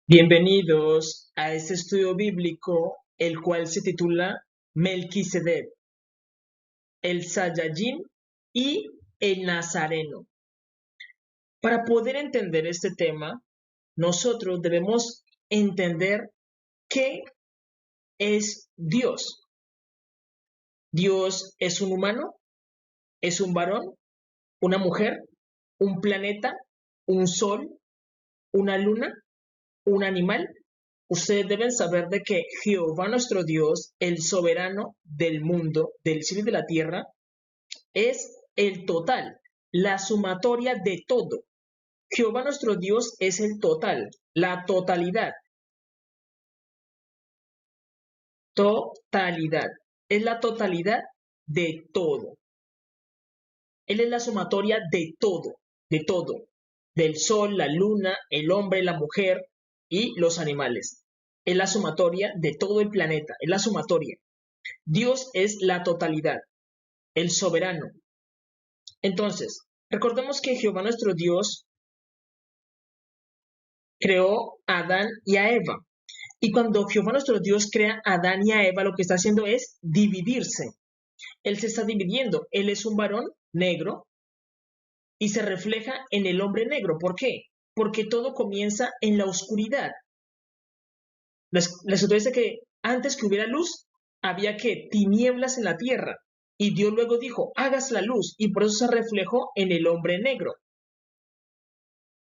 Bienvenidos a este estudio bíblico, el cual se titula Melquisedec, el Saiyajin y el Nazareno. Para poder entender este tema, nosotros debemos entender qué es Dios. ¿Dios es un humano? ¿Es un varón? ¿Una mujer? ¿Un planeta? ¿Un sol? ¿Una luna? ¿Un animal? Ustedes deben saber de que Jehová nuestro Dios, el soberano del mundo, del cielo y de la tierra, es el total, la sumatoria de todo. Jehová nuestro Dios es el total, la totalidad. Totalidad. Es la totalidad de todo. Él es la sumatoria de todo, de todo. Del sol, la luna, el hombre, la mujer y los animales. Es la sumatoria de todo el planeta, es la sumatoria. Dios es la totalidad, el soberano. Entonces, recordemos que Jehová nuestro Dios creó a Adán y a Eva. Y cuando Jehová nuestro Dios crea a Adán y a Eva, lo que está haciendo es dividirse. Él se está dividiendo. Él es un varón negro y se refleja en el hombre negro. ¿Por qué? Porque todo comienza en la oscuridad. La escritura dice que antes que hubiera luz, había que tinieblas en la tierra. Y Dios luego dijo, hágase la luz, y por eso se reflejó en el hombre negro,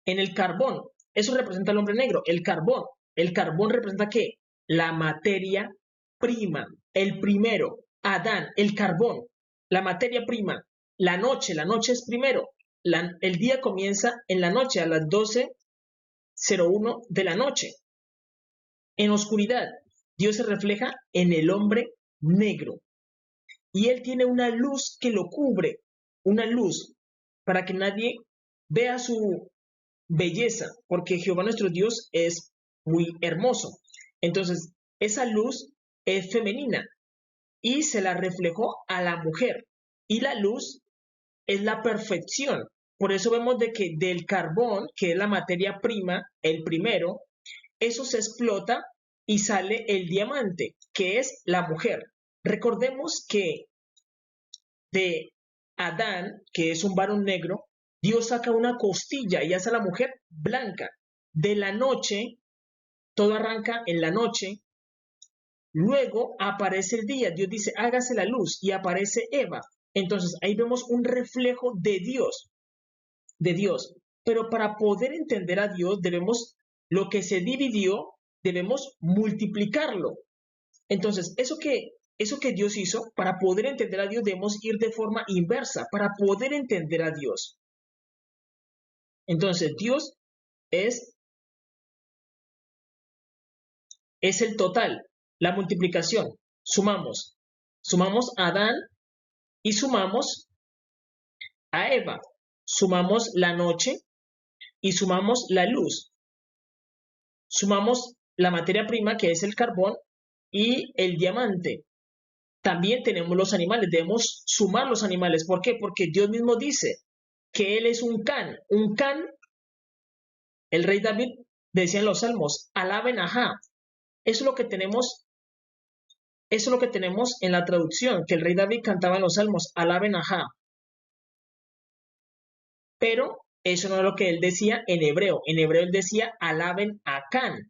en el carbón. Eso representa al hombre negro, el carbón. ¿El carbón representa qué? La materia prima, el primero, Adán, el carbón, la materia prima. La noche es primero. El día comienza en la noche, a las 12:01 de la noche. En oscuridad, Dios se refleja en el hombre negro. Y Él tiene una luz que lo cubre, una luz para que nadie vea su belleza, porque Jehová nuestro Dios es muy hermoso. Entonces, esa luz es femenina y se la reflejó a la mujer. Y la luz es la perfección. Por eso vemos de que del carbón, que es la materia prima, el primero, eso se explota y sale el diamante, que es la mujer. Recordemos que de Adán, que es un varón negro, Dios saca una costilla y hace a la mujer blanca. De la noche, todo arranca en la noche, luego aparece el día, Dios dice, hágase la luz y aparece Eva. Entonces ahí vemos un reflejo de Dios, de Dios. Pero para poder entender a Dios debemos, lo que se dividió, debemos multiplicarlo. Entonces, eso que Dios hizo, para poder entender a Dios debemos ir de forma inversa, para poder entender a Dios. Entonces, Dios es, es el total, la multiplicación. Sumamos a Adán y sumamos a Eva. Sumamos la noche y sumamos la luz. Sumamos la materia prima, que es el carbón, y el diamante. También tenemos los animales, debemos sumar los animales. ¿Por qué? Porque Dios mismo dice que Él es un can. Un can, el rey David decía en los salmos, alaben a Jah. Eso es lo que tenemos, eso es lo que tenemos en la traducción, que el rey David cantaba en los salmos, alaben a Jah. Pero eso no es lo que él decía en hebreo. En hebreo él decía, alaben a Can.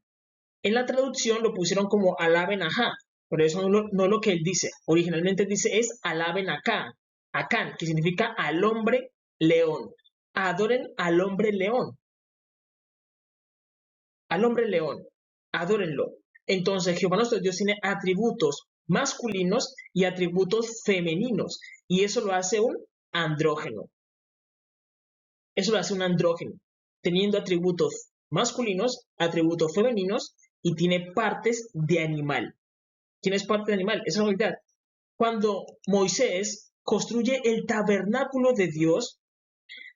En la traducción lo pusieron como alaben a Jah. Pero eso no es lo que él dice. Originalmente dice es alaben a Can, que significa al hombre león. Adoren al hombre león. Al hombre león. Adórenlo. Entonces Jehová nuestro Dios tiene atributos masculinos y atributos femeninos. Y eso lo hace un andrógeno. Eso lo hace un andrógeno, teniendo atributos masculinos, atributos femeninos y tiene partes de animal. ¿Quién es parte de animal? Esa es la realidad. Cuando Moisés construye el tabernáculo de Dios,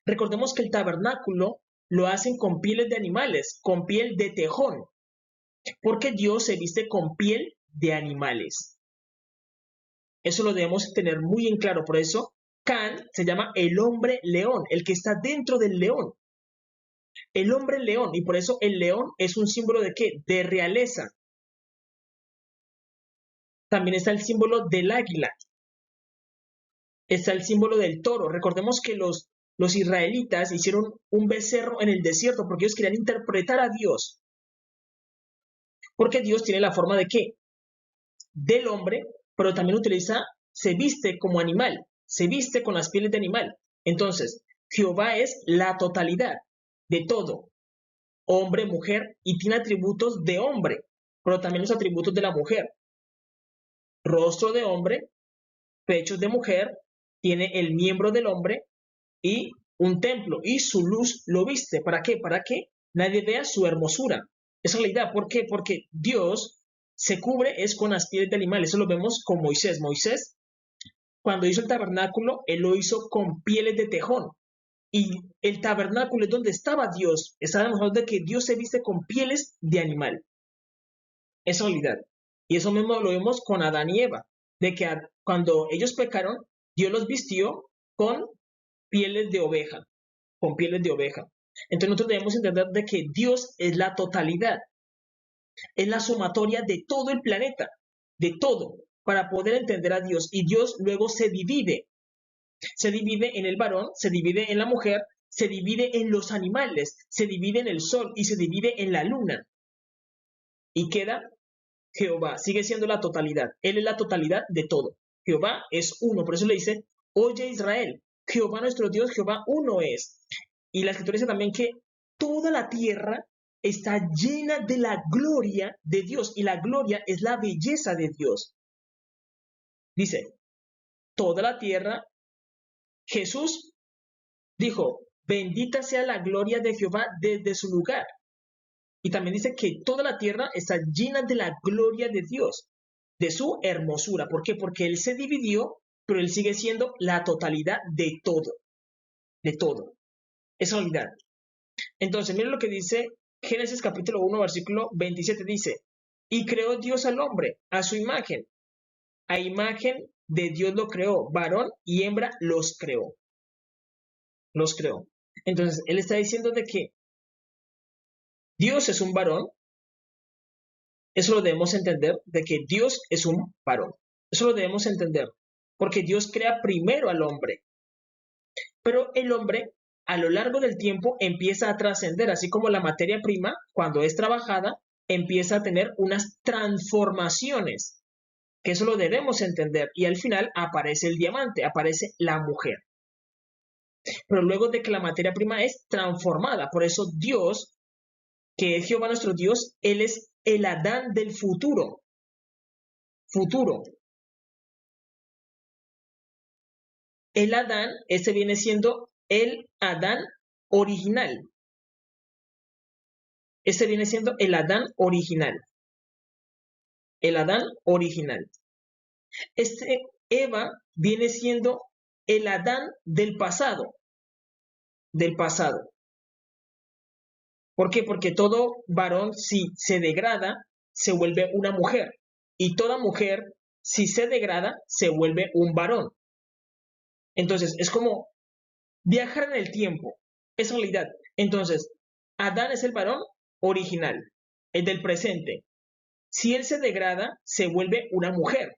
recordemos que el tabernáculo lo hacen con pieles de animales, con piel de tejón, porque Dios se viste con piel de animales. Eso lo debemos tener muy en claro. Por eso, Can se llama el hombre león, el que está dentro del león. el hombre león, y por eso el león es un símbolo ¿de qué? De realeza. También está el símbolo del águila, está el símbolo del toro. Recordemos que los israelitas hicieron un becerro en el desierto porque ellos querían interpretar a Dios. Porque Dios tiene la forma de qué? Del hombre, pero también se viste como animal, se viste con las pieles de animal. Entonces, Jehová es la totalidad de todo, hombre, mujer, y tiene atributos de hombre, pero también los atributos de la mujer. Rostro de hombre, pechos de mujer, tiene el miembro del hombre y un templo, y su luz lo viste. ¿Para qué? Para que nadie vea su hermosura. Esa es la idea. ¿Por qué? Porque Dios se cubre es con las pieles de animal. Eso lo vemos con Moisés. Moisés, cuando hizo el tabernáculo, él lo hizo con pieles de tejón. Y el tabernáculo es donde estaba Dios. Estábamos hablando de que Dios se viste con pieles de animal. Es realidad. Y eso mismo lo vemos con Adán y Eva. De que cuando ellos pecaron, Dios los vistió con pieles de oveja. Con pieles de oveja. Entonces nosotros debemos entender de que Dios es la totalidad. Es la sumatoria de todo el planeta. De todo. Para poder entender a Dios. Y Dios luego se divide. Se divide en el varón, se divide en la mujer, se divide en los animales, se divide en el sol y se divide en la luna. Y queda Jehová, sigue siendo la totalidad. Él es la totalidad de todo. Jehová es uno, por eso le dice, oye Israel, Jehová nuestro Dios, Jehová uno es. Y la escritura dice también que toda la tierra está llena de la gloria de Dios y la gloria es la belleza de Dios. Dice, toda la tierra, Jesús dijo, bendita sea la gloria de Jehová desde su lugar. Y también dice que toda la tierra está llena de la gloria de Dios, de su hermosura. ¿Por qué? Porque Él se dividió, pero Él sigue siendo la totalidad de todo. De todo. Es realidad. Entonces, miren lo que dice Génesis capítulo 1, versículo 27. Dice, y creó Dios al hombre a su imagen. A imagen de Dios lo creó. Varón y hembra los creó. Los creó. Entonces, Él está diciendo de que Dios es un varón. Eso lo debemos entender, de que Dios es un varón. Eso lo debemos entender, porque Dios crea primero al hombre. Pero el hombre, a lo largo del tiempo, empieza a trascender, así como la materia prima, cuando es trabajada, empieza a tener unas transformaciones, que eso lo debemos entender. Y al final aparece el diamante, aparece la mujer. Pero luego de que la materia prima es transformada, por eso Dios, que es Jehová nuestro Dios, Él es el Adán del futuro. Futuro. El Adán, ese viene siendo el Adán original. Ese viene siendo el Adán original. El Adán original. Eva viene siendo el Adán del pasado. Del pasado. ¿Por qué? Porque todo varón, si se degrada, se vuelve una mujer. Y toda mujer, si se degrada, se vuelve un varón. Entonces, es como viajar en el tiempo. Es realidad. Entonces, Adán es el varón original, el del presente. Si él se degrada, se vuelve una mujer.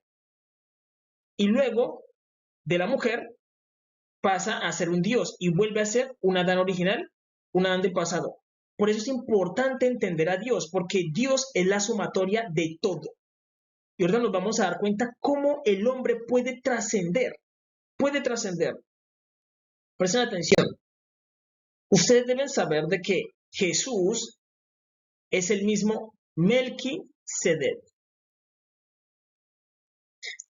Y luego, de la mujer, pasa a ser un dios y vuelve a ser un Adán original, un Adán del pasado. Por eso es importante entender a Dios, porque Dios es la sumatoria de todo. Y ahora nos vamos a dar cuenta cómo el hombre puede trascender. Puede trascender. Presten atención. Ustedes deben saber de que Jesús es el mismo Melquisedec.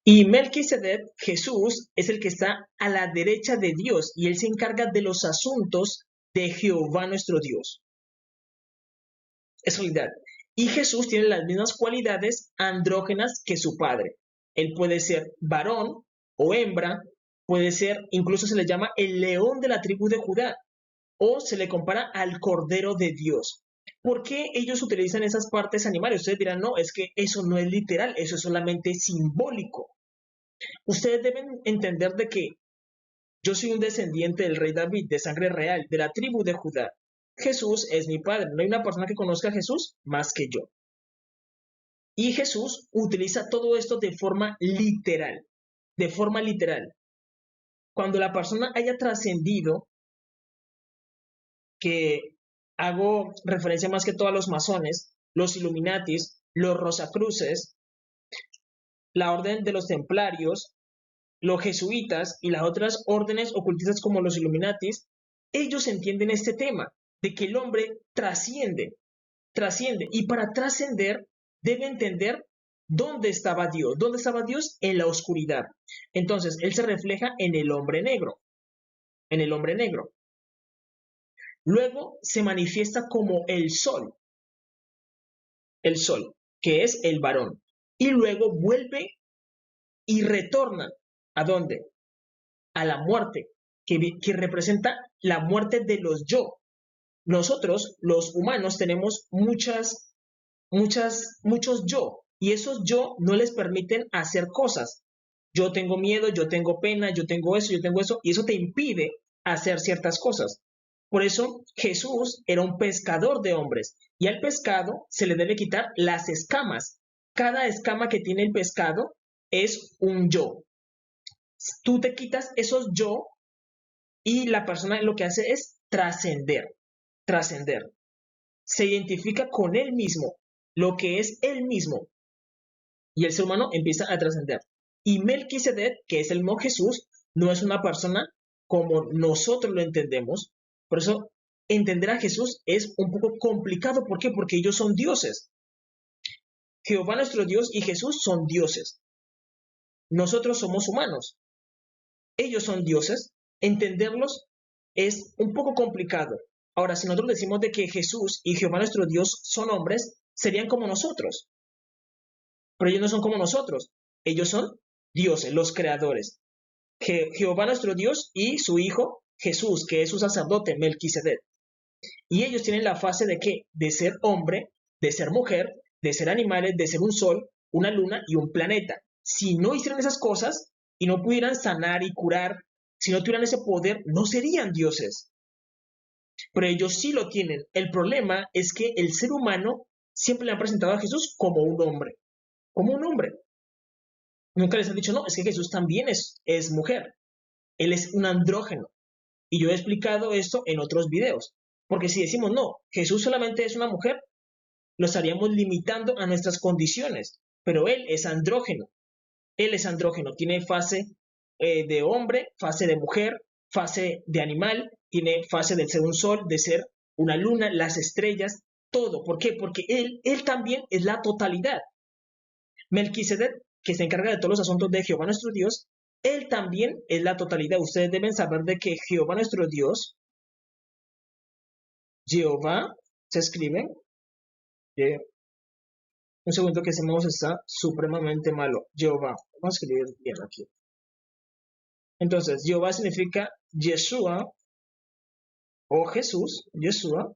Y Melquisedec, Jesús, es el que está a la derecha de Dios y él se encarga de los asuntos de Jehová nuestro Dios. Es realidad. Y Jesús tiene las mismas cualidades andrógenas que su padre. Él puede ser varón o hembra, puede ser, incluso se le llama el león de la tribu de Judá, o se le compara al Cordero de Dios. ¿Por qué ellos utilizan esas partes animales? Ustedes dirán, no, es que eso no es literal, eso es solamente simbólico. Ustedes deben entender de que yo soy un descendiente del rey David, de sangre real, de la tribu de Judá. Jesús es mi Padre. No hay una persona que conozca a Jesús más que yo. Y Jesús utiliza todo esto de forma literal, de forma literal. Cuando la persona haya trascendido, que hago referencia más que todo a los masones, los Illuminatis, los Rosacruces, la Orden de los Templarios, los jesuitas y las otras órdenes ocultistas como los Illuminatis, ellos entienden este tema de que el hombre trasciende, y para trascender debe entender dónde estaba Dios. ¿Dónde estaba Dios? En la oscuridad. Entonces, él se refleja en el hombre negro, en el hombre negro. Luego se manifiesta como el sol, que es el varón. Y luego vuelve y retorna. ¿A dónde? A la muerte, que representa la muerte de los yo. Nosotros, los humanos, tenemos muchos yo, y esos yo no les permiten hacer cosas. Yo tengo miedo, yo tengo pena, yo tengo eso, y eso te impide hacer ciertas cosas. Por eso Jesús era un pescador de hombres, y al pescado se le debe quitar las escamas. Cada escama que tiene el pescado es un yo. Tú te quitas esos yo y la persona lo que hace es trascender. Se identifica con él mismo, lo que es él mismo, y el ser humano empieza a trascender. Y Melquisedec, que es el mismo Jesús, no es una persona como nosotros lo entendemos. Por eso entender a Jesús es un poco complicado. ¿Por qué? Porque ellos son dioses. Jehová nuestro Dios y Jesús son dioses. Nosotros somos humanos. Ellos son dioses. Entenderlos es un poco complicado. Ahora, si nosotros decimos de que Jesús y Jehová nuestro Dios son hombres, serían como nosotros. Pero ellos no son como nosotros. Ellos son dioses, los creadores. Jehová nuestro Dios y su hijo Jesús, que es su sacerdote, Melquisedec. Y ellos tienen la fase de ¿qué? De ser hombre, de ser mujer, de ser animales, de ser un sol, una luna y un planeta. Si no hicieran esas cosas y no pudieran sanar y curar, si no tuvieran ese poder, no serían dioses. Pero ellos sí lo tienen. El problema es que el ser humano siempre le ha presentado a Jesús como un hombre. Como un hombre. Nunca les han dicho, no, es que Jesús también es mujer. Él es un andrógeno. Y yo he explicado esto en otros videos. Porque si decimos, no, Jesús solamente es una mujer, lo estaríamos limitando a nuestras condiciones. Pero él es andrógeno. Él es andrógeno. Tiene fase de hombre, fase de mujer, fase de animal, tiene fase de ser un sol, de ser una luna, las estrellas, todo. ¿Por qué? Porque él también es la totalidad. Melquisedec, que se encarga de todos los asuntos de Jehová nuestro Dios, él también es la totalidad. Ustedes deben saber de que Jehová nuestro Dios, Jehová, se escribe, un segundo que ese mouse está supremamente malo, Jehová, vamos a escribir bien aquí. Entonces, Jehová significa Yeshua, o Jesús, Yeshua,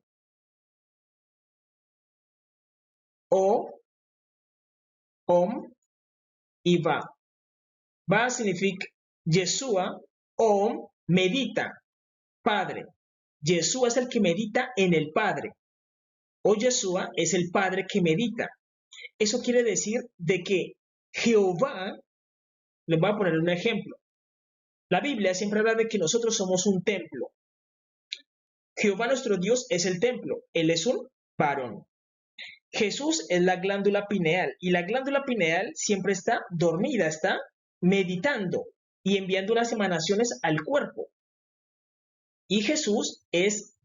o Om y Va. Va significa Yeshua, Om, medita, Padre. Yeshua es el que medita en el Padre. O Yeshua es el Padre que medita. Eso quiere decir de que Jehová, les voy a poner un ejemplo. La Biblia siempre habla de que nosotros somos un templo. Jehová nuestro Dios es el templo. Él es un varón. Jesús es la glándula pineal y la glándula pineal siempre está dormida, está meditando y enviando unas emanaciones al cuerpo. Y Jesús es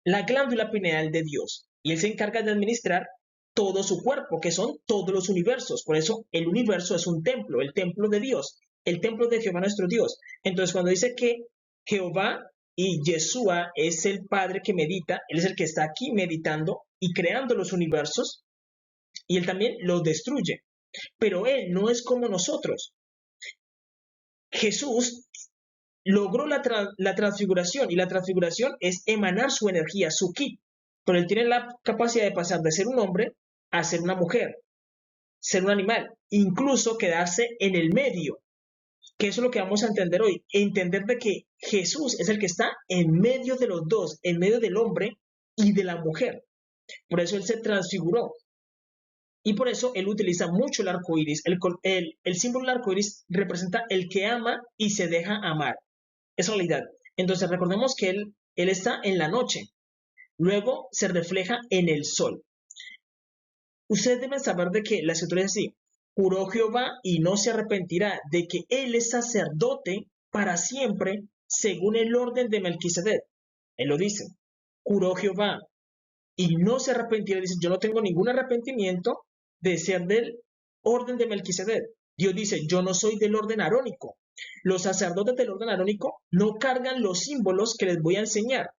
la glándula pineal de Dios y él se encarga de administrar todo su cuerpo, que son todos los universos. Por eso el universo es un templo, el templo de Dios, el templo de Jehová nuestro Dios. Entonces cuando dice que Jehová y Yeshua es el Padre que medita, él es el que está aquí meditando y creando los universos, y él también los destruye. Pero él no es como nosotros. Jesús logró la transfiguración, y la transfiguración es emanar su energía, su ki. Pero él tiene la capacidad de pasar de ser un hombre a ser una mujer, ser un animal, incluso quedarse en el medio. Que eso es lo que vamos a entender hoy. Entender de que Jesús es el que está en medio de los dos, en medio del hombre y de la mujer. Por eso Él se transfiguró. Y por eso Él utiliza mucho el arco iris. El símbolo del arco iris representa el que ama y se deja amar. Es realidad. Entonces recordemos que Él está en la noche. Luego se refleja en el sol. Ustedes deben saber de que la escritura es así. Juró Jehová y no se arrepentirá de que Él es sacerdote para siempre según el orden de Melquisedec. Él lo dice. Juró Jehová y no se arrepentirá. Dice, yo no tengo ningún arrepentimiento de ser del orden de Melquisedec. Dios dice, yo no soy del orden arónico. Los sacerdotes del orden arónico no cargan los símbolos que les voy a enseñar,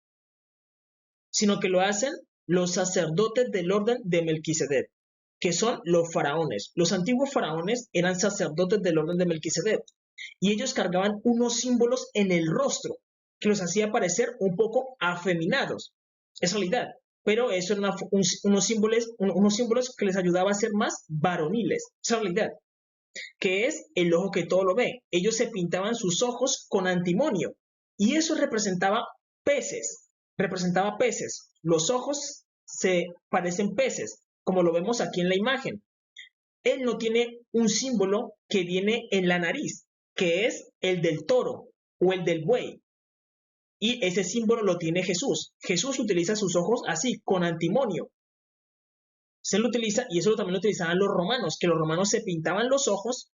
sino que lo hacen los sacerdotes del orden de Melquisedec, que son los faraones. Los antiguos faraones eran sacerdotes del orden de Melquisedec y ellos cargaban unos símbolos en el rostro que los hacía parecer un poco afeminados. Es realidad, pero eso eran unos símbolos que les ayudaba a ser más varoniles. Es realidad, que es el ojo que todo lo ve. Ellos se pintaban sus ojos con antimonio y eso representaba peces. Los ojos se parecen peces, como lo vemos aquí en la imagen. Él no tiene un símbolo que viene en la nariz, que es el del toro o el del buey. Y ese símbolo lo tiene Jesús. Jesús utiliza sus ojos así, con antimonio. Se lo utiliza, y eso también lo utilizaban los romanos, que los romanos se pintaban los ojos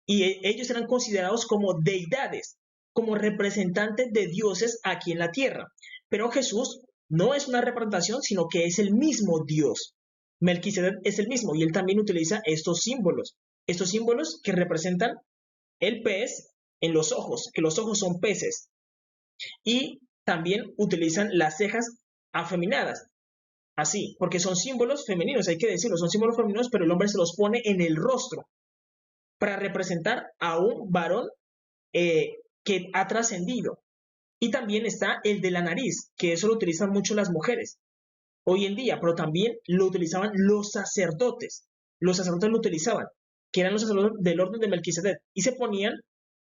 y ellos eran considerados como deidades, como representantes de dioses aquí en la tierra. Pero Jesús no es una representación, sino que es el mismo Dios. Melquisedec es el mismo y él también utiliza estos símbolos que representan el pez en los ojos, que los ojos son peces. Y también utilizan las cejas afeminadas, así, porque son símbolos femeninos, hay que decirlo, son símbolos femeninos, pero el hombre se los pone en el rostro para representar a un varón que ha trascendido. Y también está el de la nariz, que eso lo utilizan mucho las mujeres hoy en día, pero también lo utilizaban los sacerdotes. Los sacerdotes lo utilizaban, que eran los sacerdotes del orden de Melquisedec, y se ponían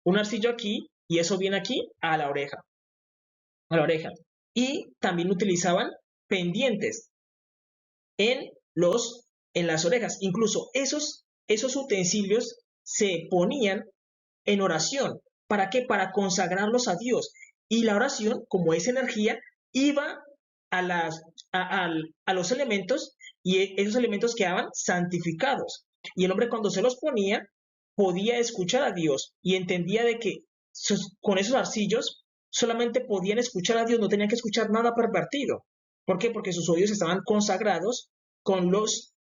un arcillo aquí y eso viene aquí a la oreja. Y también utilizaban pendientes en las orejas. Incluso esos utensilios se ponían en oración. ¿Para qué? Para consagrarlos a Dios. Y la oración, como es energía, iba a los elementos y esos elementos quedaban santificados. Y el hombre cuando se los ponía podía escuchar a Dios y entendía de que con esos arcillos solamente podían escuchar a Dios, no tenían que escuchar nada pervertido. ¿Por qué? Porque sus oídos estaban consagrados con los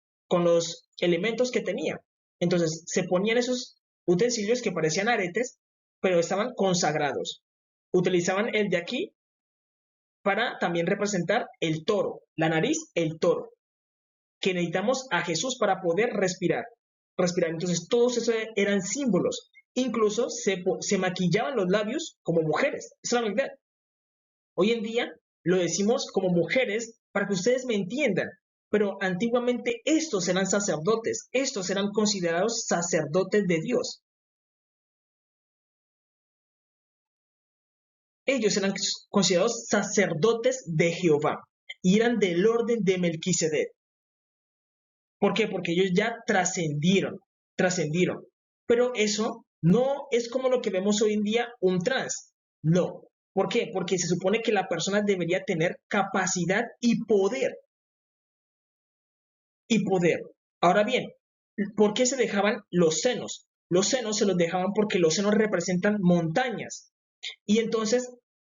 elementos que tenía. Entonces se ponían esos utensilios que parecían aretes, pero estaban consagrados. Utilizaban el de aquí para también representar el toro, la nariz, el toro, que necesitamos a Jesús para poder respirar. Entonces todos esos eran símbolos. Incluso se maquillaban los labios como mujeres. Esa es la verdad. Hoy en día lo decimos como mujeres para que ustedes me entiendan. Pero antiguamente estos eran sacerdotes. Estos eran considerados sacerdotes de Dios. Ellos eran considerados sacerdotes de Jehová y eran del orden de Melquisedec. ¿Por qué? Porque ellos ya trascendieron. Pero eso no es como lo que vemos hoy en día, un trans. No. ¿Por qué? Porque se supone que la persona debería tener capacidad y poder. Ahora bien, ¿por qué se dejaban los senos? Los senos se los dejaban porque los senos representan montañas. Y entonces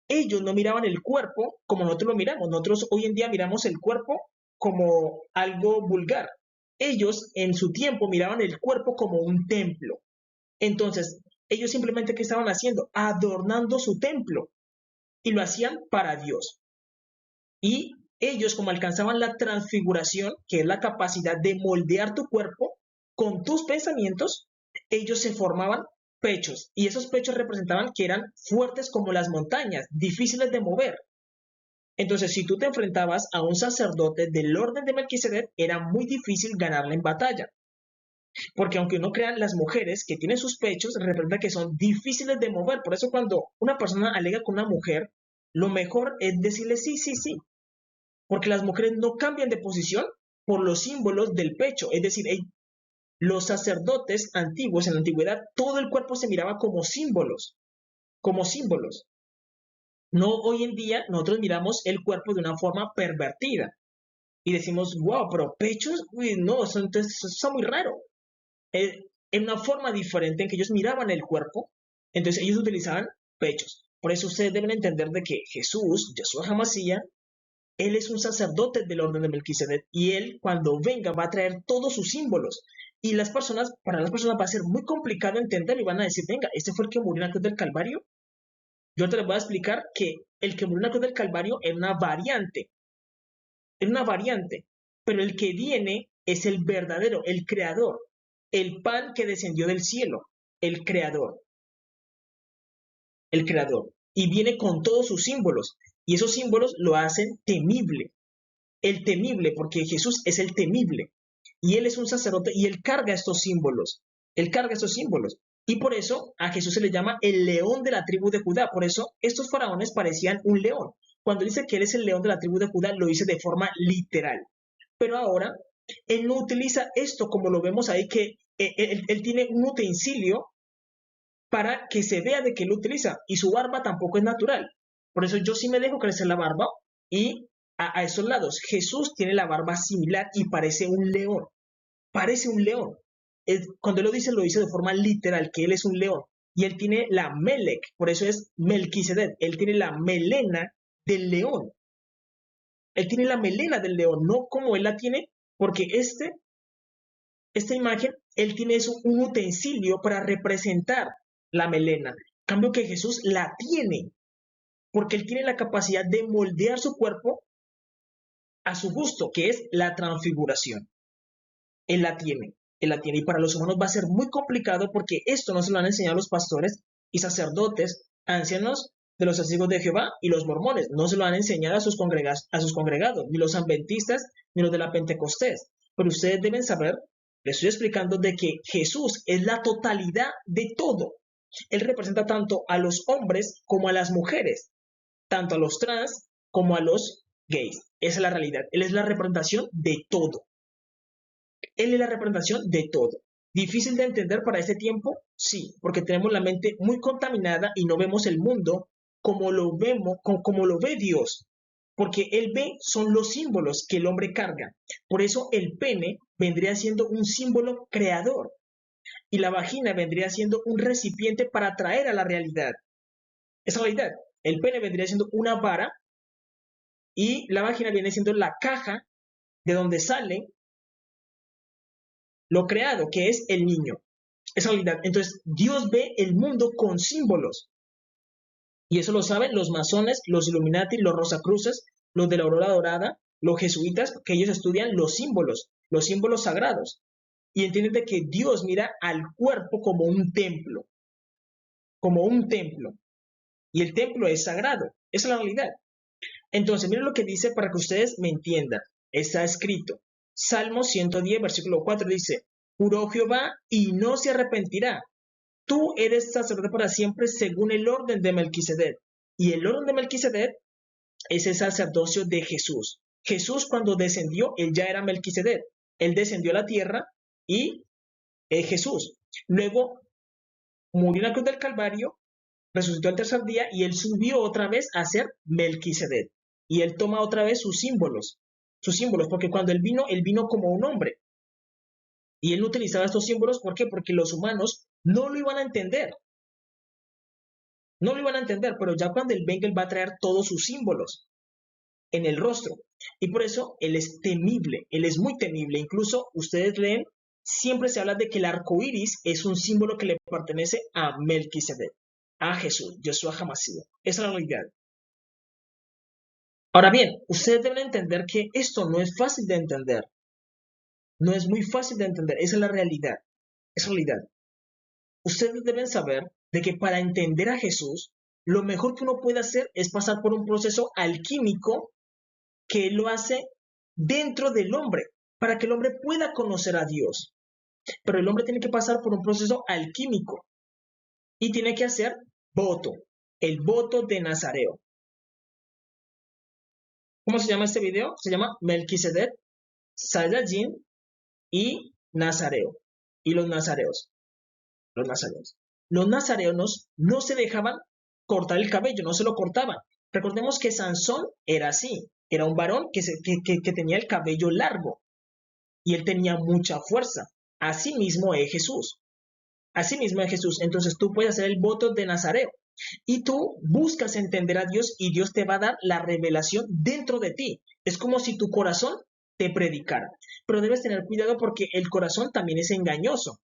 ellos no miraban el cuerpo como nosotros lo miramos. Nosotros hoy en día miramos el cuerpo como algo vulgar. Ellos en su tiempo miraban el cuerpo como un templo. Entonces, ellos simplemente, ¿qué estaban haciendo? Adornando su templo. Y lo hacían para Dios. Y ellos, como alcanzaban la transfiguración, que es la capacidad de moldear tu cuerpo con tus pensamientos, ellos se formaban pechos. Y esos pechos representaban que eran fuertes como las montañas, difíciles de mover. Entonces, si tú te enfrentabas a un sacerdote del orden de Melquisedec, era muy difícil ganarle en batalla. Porque aunque no crean, las mujeres que tienen sus pechos representan que son difíciles de mover. Por eso cuando una persona alega con una mujer, lo mejor es decirle sí, sí, sí. Porque las mujeres no cambian de posición por los símbolos del pecho. Es decir, los sacerdotes antiguos en la antigüedad, todo el cuerpo se miraba como símbolos, como símbolos. No hoy en día nosotros miramos el cuerpo de una forma pervertida y decimos, wow, pero pechos, uy, no, eso está muy raro. En una forma diferente en que ellos miraban el cuerpo, entonces ellos utilizaban pechos. Por eso ustedes deben entender de que Jesús, Yeshua HaMashiach, él es un sacerdote del orden de Melquisedec y él cuando venga va a traer todos sus símbolos. Y para las personas va a ser muy complicado entenderlo y van a decir, venga, ¿este fue el que murió en la cruz del Calvario? Yo te les voy a explicar que el que murió en la cruz del Calvario es una variante, pero el que viene es el verdadero, el creador, el pan que descendió del cielo, el creador, el creador. Y viene con todos sus símbolos, y esos símbolos lo hacen temible, el temible, porque Jesús es el temible, y él es un sacerdote y él carga estos símbolos, él carga estos símbolos. Y por eso a Jesús se le llama el león de la tribu de Judá. Por eso estos faraones parecían un león. Cuando dice que él es el león de la tribu de Judá, lo dice de forma literal. Pero ahora, él no utiliza esto como lo vemos ahí, que él tiene un utensilio para que se vea de que él lo utiliza. Y su barba tampoco es natural. Por eso yo sí me dejo crecer la barba y a esos lados. Jesús tiene la barba similar y parece un león. Parece un león. Cuando él lo dice de forma literal, que él es un león. Y él tiene la Melec, por eso es Melquisedec. Él tiene la melena del león. Él tiene la melena del león, no como él la tiene, porque esta imagen, él tiene un utensilio para representar la melena. En cambio que Jesús la tiene, porque él tiene la capacidad de moldear su cuerpo a su gusto, que es la transfiguración. Él la tiene, él la tiene. Y para los humanos va a ser muy complicado porque esto no se lo han enseñado los pastores y sacerdotes, ancianos de los testigos de Jehová y los mormones. No se lo han enseñado a sus congregados, ni los adventistas, ni los de la Pentecostés. Pero ustedes deben saber, les estoy explicando de que Jesús es la totalidad de todo. Él representa tanto a los hombres como a las mujeres, tanto a los trans como a los gays. Esa es la realidad. Él es la representación de todo. Él es la representación de todo. ¿Difícil de entender para este tiempo? Sí, porque tenemos la mente muy contaminada y no vemos el mundo como lo vemos, como lo ve Dios. Porque Él ve son los símbolos que el hombre carga. Por eso el pene vendría siendo un símbolo creador y la vagina vendría siendo un recipiente para traer a la realidad. Esa realidad. El pene vendría siendo una vara y la vagina viene siendo la caja de donde sale lo creado, que es el niño. Esa realidad. Entonces, Dios ve el mundo con símbolos. Y eso lo saben los masones, los Illuminati, los Rosacruces, los de la Aurora Dorada, los jesuitas, que ellos estudian los símbolos sagrados. Y entienden de que Dios mira al cuerpo como un templo. Como un templo. Y el templo es sagrado. Esa es la realidad. Entonces, miren lo que dice para que ustedes me entiendan. Está escrito. Salmo 110, versículo 4 dice, juró Jehová y no se arrepentirá. Tú eres sacerdote para siempre según el orden de Melquisedec. Y el orden de Melquisedec es el sacerdocio de Jesús. Jesús cuando descendió, él ya era Melquisedec. Él descendió a la tierra y es Jesús. Luego murió en la cruz del Calvario, resucitó el tercer día y él subió otra vez a ser Melquisedec. Y él toma otra vez sus símbolos, porque cuando él vino como un hombre. Y él no utilizaba estos símbolos, ¿por qué? Porque los humanos no lo iban a entender. No lo iban a entender, pero ya cuando él venga, él va a traer todos sus símbolos en el rostro. Y por eso él es temible, él es muy temible. Incluso ustedes leen, siempre se habla de que el arco iris es un símbolo que le pertenece a Melquisedec, a Jesús, Yeshua HaMashiach. Esa es la realidad. Ahora bien, ustedes deben entender que esto no es fácil de entender. No es muy fácil de entender, esa es la realidad. Es realidad. Ustedes deben saber de que para entender a Jesús, lo mejor que uno puede hacer es pasar por un proceso alquímico que lo hace dentro del hombre, para que el hombre pueda conocer a Dios. Pero el hombre tiene que pasar por un proceso alquímico y tiene que hacer voto, el voto de Nazareo. ¿Cómo se llama este video? Se llama Melquisedec, Saiyajin y Nazareo. Y los nazareos. Los nazareos. Los nazareos no se dejaban cortar el cabello, no se lo cortaban. Recordemos que Sansón era así, era un varón que tenía el cabello largo y él tenía mucha fuerza. Así mismo es Jesús. Así mismo es Jesús. Entonces tú puedes hacer el voto de Nazareo y tú buscas entender a Dios y Dios te va a dar la revelación dentro de ti. Es como si tu corazón te predicara. Pero debes tener cuidado porque el corazón también es engañoso.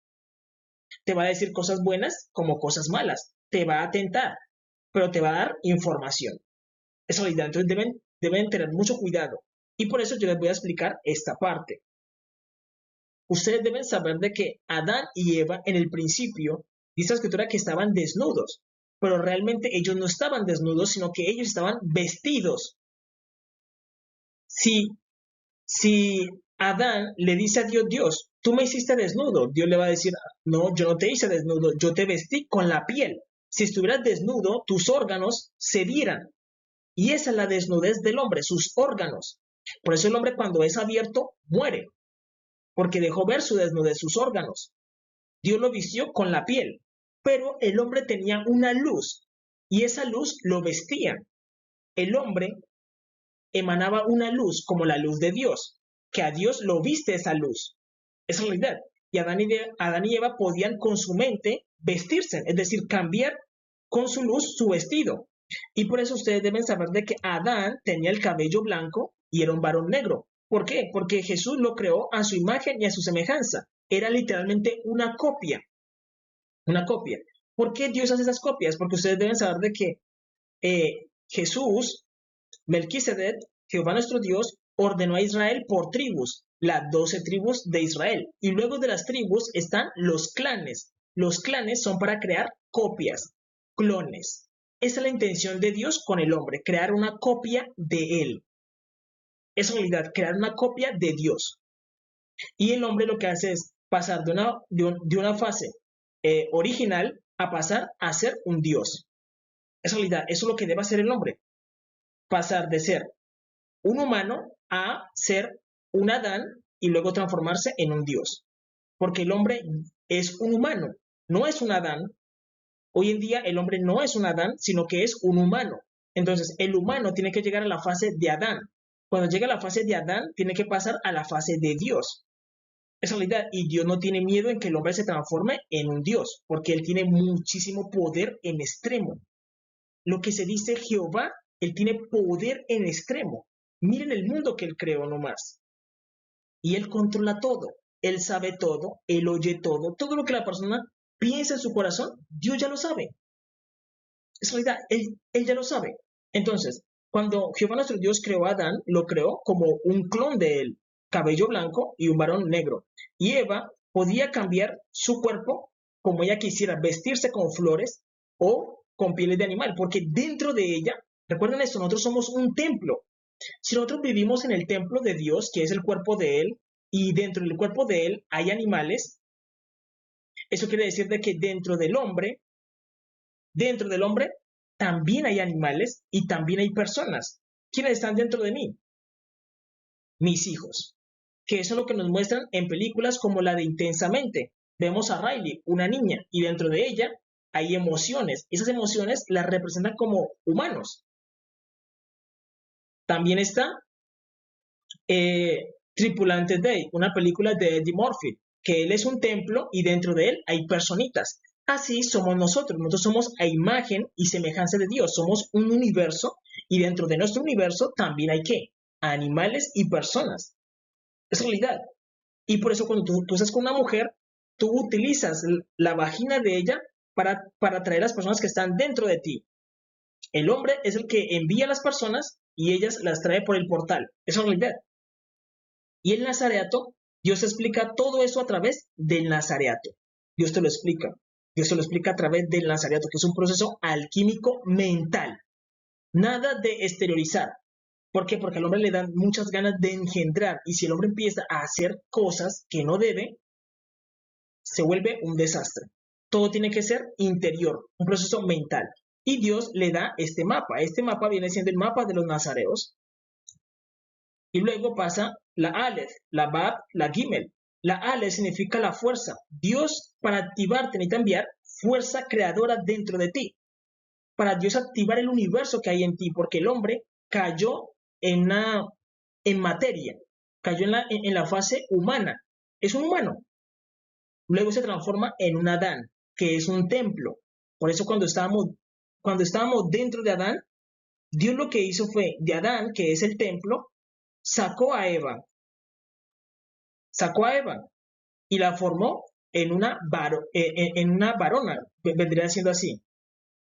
Te va a decir cosas buenas como cosas malas. Te va a tentar, pero te va a dar información. Es realidad. Entonces deben tener mucho cuidado. Y por eso yo les voy a explicar esta parte. Ustedes deben saber de que Adán y Eva en el principio, dice la escritura que estaban desnudos, pero realmente ellos no estaban desnudos, sino que ellos estaban vestidos. Si Adán le dice a Dios, Dios, tú me hiciste desnudo, Dios le va a decir, no, yo no te hice desnudo, yo te vestí con la piel. Si estuvieras desnudo, tus órganos se vieran. Y esa es la desnudez del hombre, sus órganos. Por eso el hombre cuando es abierto muere, porque dejó ver su desnudez, sus órganos. Dios lo vistió con la piel, pero el hombre tenía una luz y esa luz lo vestía. El hombre emanaba una luz como la luz de Dios, que a Dios lo viste esa luz. Es realidad. Y Adán y Eva podían con su mente vestirse, es decir, cambiar con su luz su vestido. Y por eso ustedes deben saber de que Adán tenía el cabello blanco y era un varón negro. ¿Por qué? Porque Jesús lo creó a su imagen y a su semejanza. Era literalmente una copia. Una copia. ¿Por qué Dios hace esas copias? Porque ustedes deben saber de que Jesús, Melquisedec, Jehová nuestro Dios, ordenó a Israel por tribus, las 12 tribus de Israel. Y luego de las tribus están los clanes. Los clanes son para crear copias, clones. Esa es la intención de Dios con el hombre, crear una copia de él. Es en realidad crear una copia de Dios. Y el hombre lo que hace es pasar de una fase original a pasar a ser un Dios. Es en realidad, eso es lo que debe hacer el hombre. Pasar de ser un humano a ser un Adán y luego transformarse en un Dios. Porque el hombre es un humano, no es un Adán. Hoy en día el hombre no es un Adán, sino que es un humano. Entonces, el humano tiene que llegar a la fase de Adán. Cuando llega a la fase de Adán, tiene que pasar a la fase de Dios. Es realidad. Y Dios no tiene miedo en que el hombre se transforme en un Dios, porque Él tiene muchísimo poder en extremo. Lo que se dice Jehová, Él tiene poder en extremo. Miren el mundo que Él creó nomás. Y Él controla todo. Él sabe todo, Él oye todo. Todo lo que la persona piensa en su corazón, Dios ya lo sabe. Es realidad, él ya lo sabe. Entonces, cuando Jehová nuestro Dios creó a Adán, lo creó como un clon de él, cabello blanco y un varón negro. Y Eva podía cambiar su cuerpo como ella quisiera, vestirse con flores o con pieles de animal, porque dentro de ella, recuerden esto, nosotros somos un templo. Si nosotros vivimos en el templo de Dios, que es el cuerpo de Él, y dentro del cuerpo de Él hay animales, eso quiere decir de que dentro del hombre también hay animales y también hay personas. ¿Quiénes están dentro de mí? Mis hijos. Que eso es lo que nos muestran en películas como la de Intensamente. Vemos a Riley, una niña, y dentro de ella hay emociones. Esas emociones las representan como humanos. También está Tripulante Day, una película de Eddie Murphy, que él es un templo y dentro de él hay personitas. Así somos nosotros somos a imagen y semejanza de Dios, somos un universo y dentro de nuestro universo también hay ¿qué? Animales y personas. Es realidad. Y por eso cuando tú estás con una mujer, tú utilizas la vagina de ella para atraer a las personas que están dentro de ti. El hombre es el que envía a las personas y ellas las trae por el portal. Es realidad. Y el nazareato, Dios explica todo eso a través del nazareato. Dios te lo explica. Dios te lo explica a través del nazareato, que es un proceso alquímico mental. Nada de exteriorizar. ¿Por qué? Porque al hombre le dan muchas ganas de engendrar. Y si el hombre empieza a hacer cosas que no debe, se vuelve un desastre. Todo tiene que ser interior, un proceso mental. Y Dios le da este mapa. Este mapa viene siendo el mapa de los nazareos. Y luego pasa la Aleph, la Bab, la Gimel. La Aleph significa la fuerza. Dios, para activarte, necesita enviar fuerza creadora dentro de ti. Para Dios activar el universo que hay en ti, porque el hombre cayó en materia, cayó en la fase humana. Es un humano. Luego se transforma en un Adán, que es un templo. Por eso cuando estábamos dentro de Adán, Dios lo que hizo fue, de Adán, que es el templo, sacó a Eva y la formó en una varona, vendría siendo así.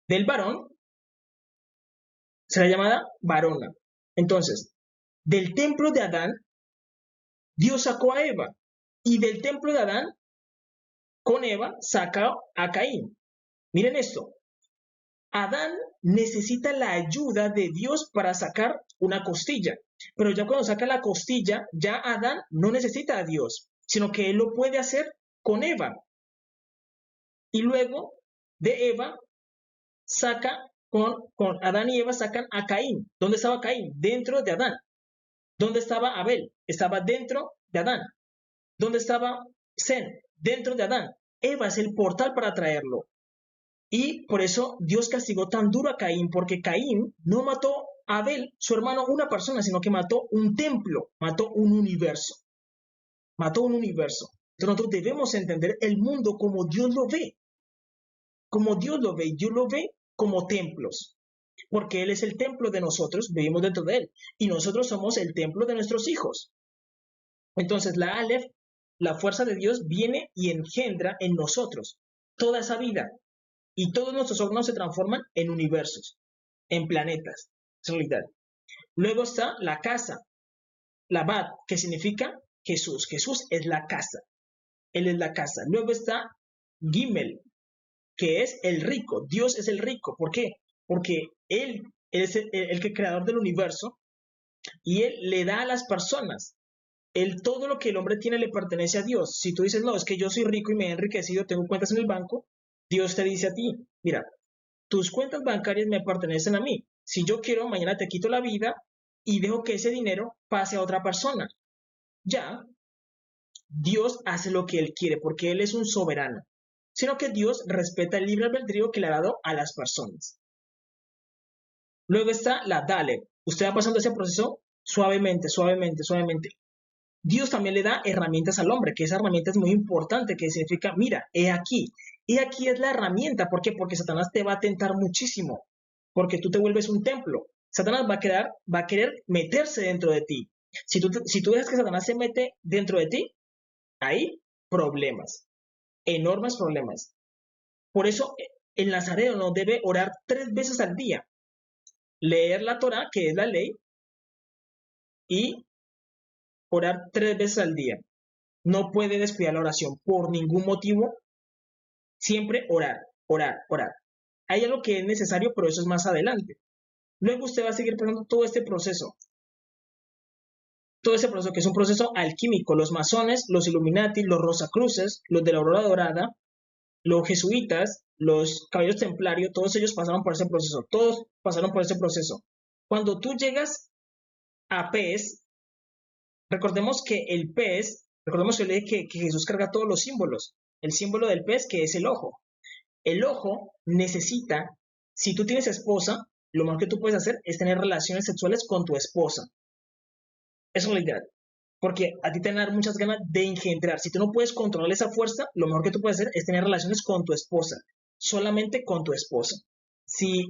Del varón será llamada varona. Entonces, del templo de Adán, Dios sacó a Eva, y del templo de Adán, con Eva, saca a Caín. Miren esto, Adán necesita la ayuda de Dios para sacar una costilla, pero ya cuando saca la costilla, ya Adán no necesita a Dios, sino que él lo puede hacer con Eva. Y luego de Eva, con Adán y Eva sacan a Caín. ¿Dónde estaba Caín? Dentro de Adán. ¿Dónde estaba Abel? Estaba dentro de Adán. ¿Dónde estaba Zen? Dentro de Adán. Eva es el portal para traerlo. Y por eso Dios castigó tan duro a Caín, porque Caín no mató a Abel, su hermano, una persona, sino que mató un templo, mató un universo. Mató un universo. Entonces nosotros debemos entender el mundo como Dios lo ve. Como Dios lo ve. Dios lo ve como templos. Porque Él es el templo de nosotros, vivimos dentro de Él. Y nosotros somos el templo de nuestros hijos. Entonces la Aleph, la fuerza de Dios, viene y engendra en nosotros toda esa vida. Y todos nuestros órganos se transforman en universos, en planetas. Es realidad. Luego está la casa, la Bat, que significa Jesús. Jesús es la casa. Él es la casa. Luego está Gimel, que es el rico. Dios es el rico. ¿Por qué? Porque Él es el creador del universo y Él le da a las personas. Todo lo que el hombre tiene le pertenece a Dios. Si tú dices, no, es que yo soy rico y me he enriquecido, tengo cuentas en el banco, Dios te dice a ti, mira, tus cuentas bancarias me pertenecen a mí. Si yo quiero, mañana te quito la vida y dejo que ese dinero pase a otra persona. Ya, Dios hace lo que Él quiere porque Él es un soberano. Sino que Dios respeta el libre albedrío que le ha dado a las personas. Luego está la Dale. Usted va pasando ese proceso suavemente, suavemente, suavemente. Dios también le da herramientas al hombre, que esa herramienta es muy importante, que significa, mira, he aquí es la herramienta. ¿Por qué? Porque Satanás te va a tentar muchísimo, porque tú te vuelves un templo. Satanás va a querer meterse dentro de ti. Si tú dejas que Satanás se mete dentro de ti, hay problemas, enormes problemas. Por eso el nazareo no debe orar 3 veces al día, leer la Torah, que es la ley, y orar 3 veces al día. No puede descuidar la oración por ningún motivo. Siempre orar, orar, orar. Hay algo que es necesario, pero eso es más adelante. Luego usted va a seguir pasando todo ese proceso que es un proceso alquímico. Los masones, los Illuminati, los Rosacruces, los de la Aurora Dorada, los jesuitas, los caballeros templarios, todos ellos pasaron por ese proceso. Todos pasaron por ese proceso. Cuando tú llegas a pez, recordemos que yo le dije que Jesús carga todos los símbolos. El símbolo del pez, que es el ojo. El ojo necesita, si tú tienes esposa, lo mejor que tú puedes hacer es tener relaciones sexuales con tu esposa. Eso es la idea. Porque a ti te van a dar muchas ganas de engendrar. Si tú no puedes controlar esa fuerza, lo mejor que tú puedes hacer es tener relaciones con tu esposa. Solamente con tu esposa. Si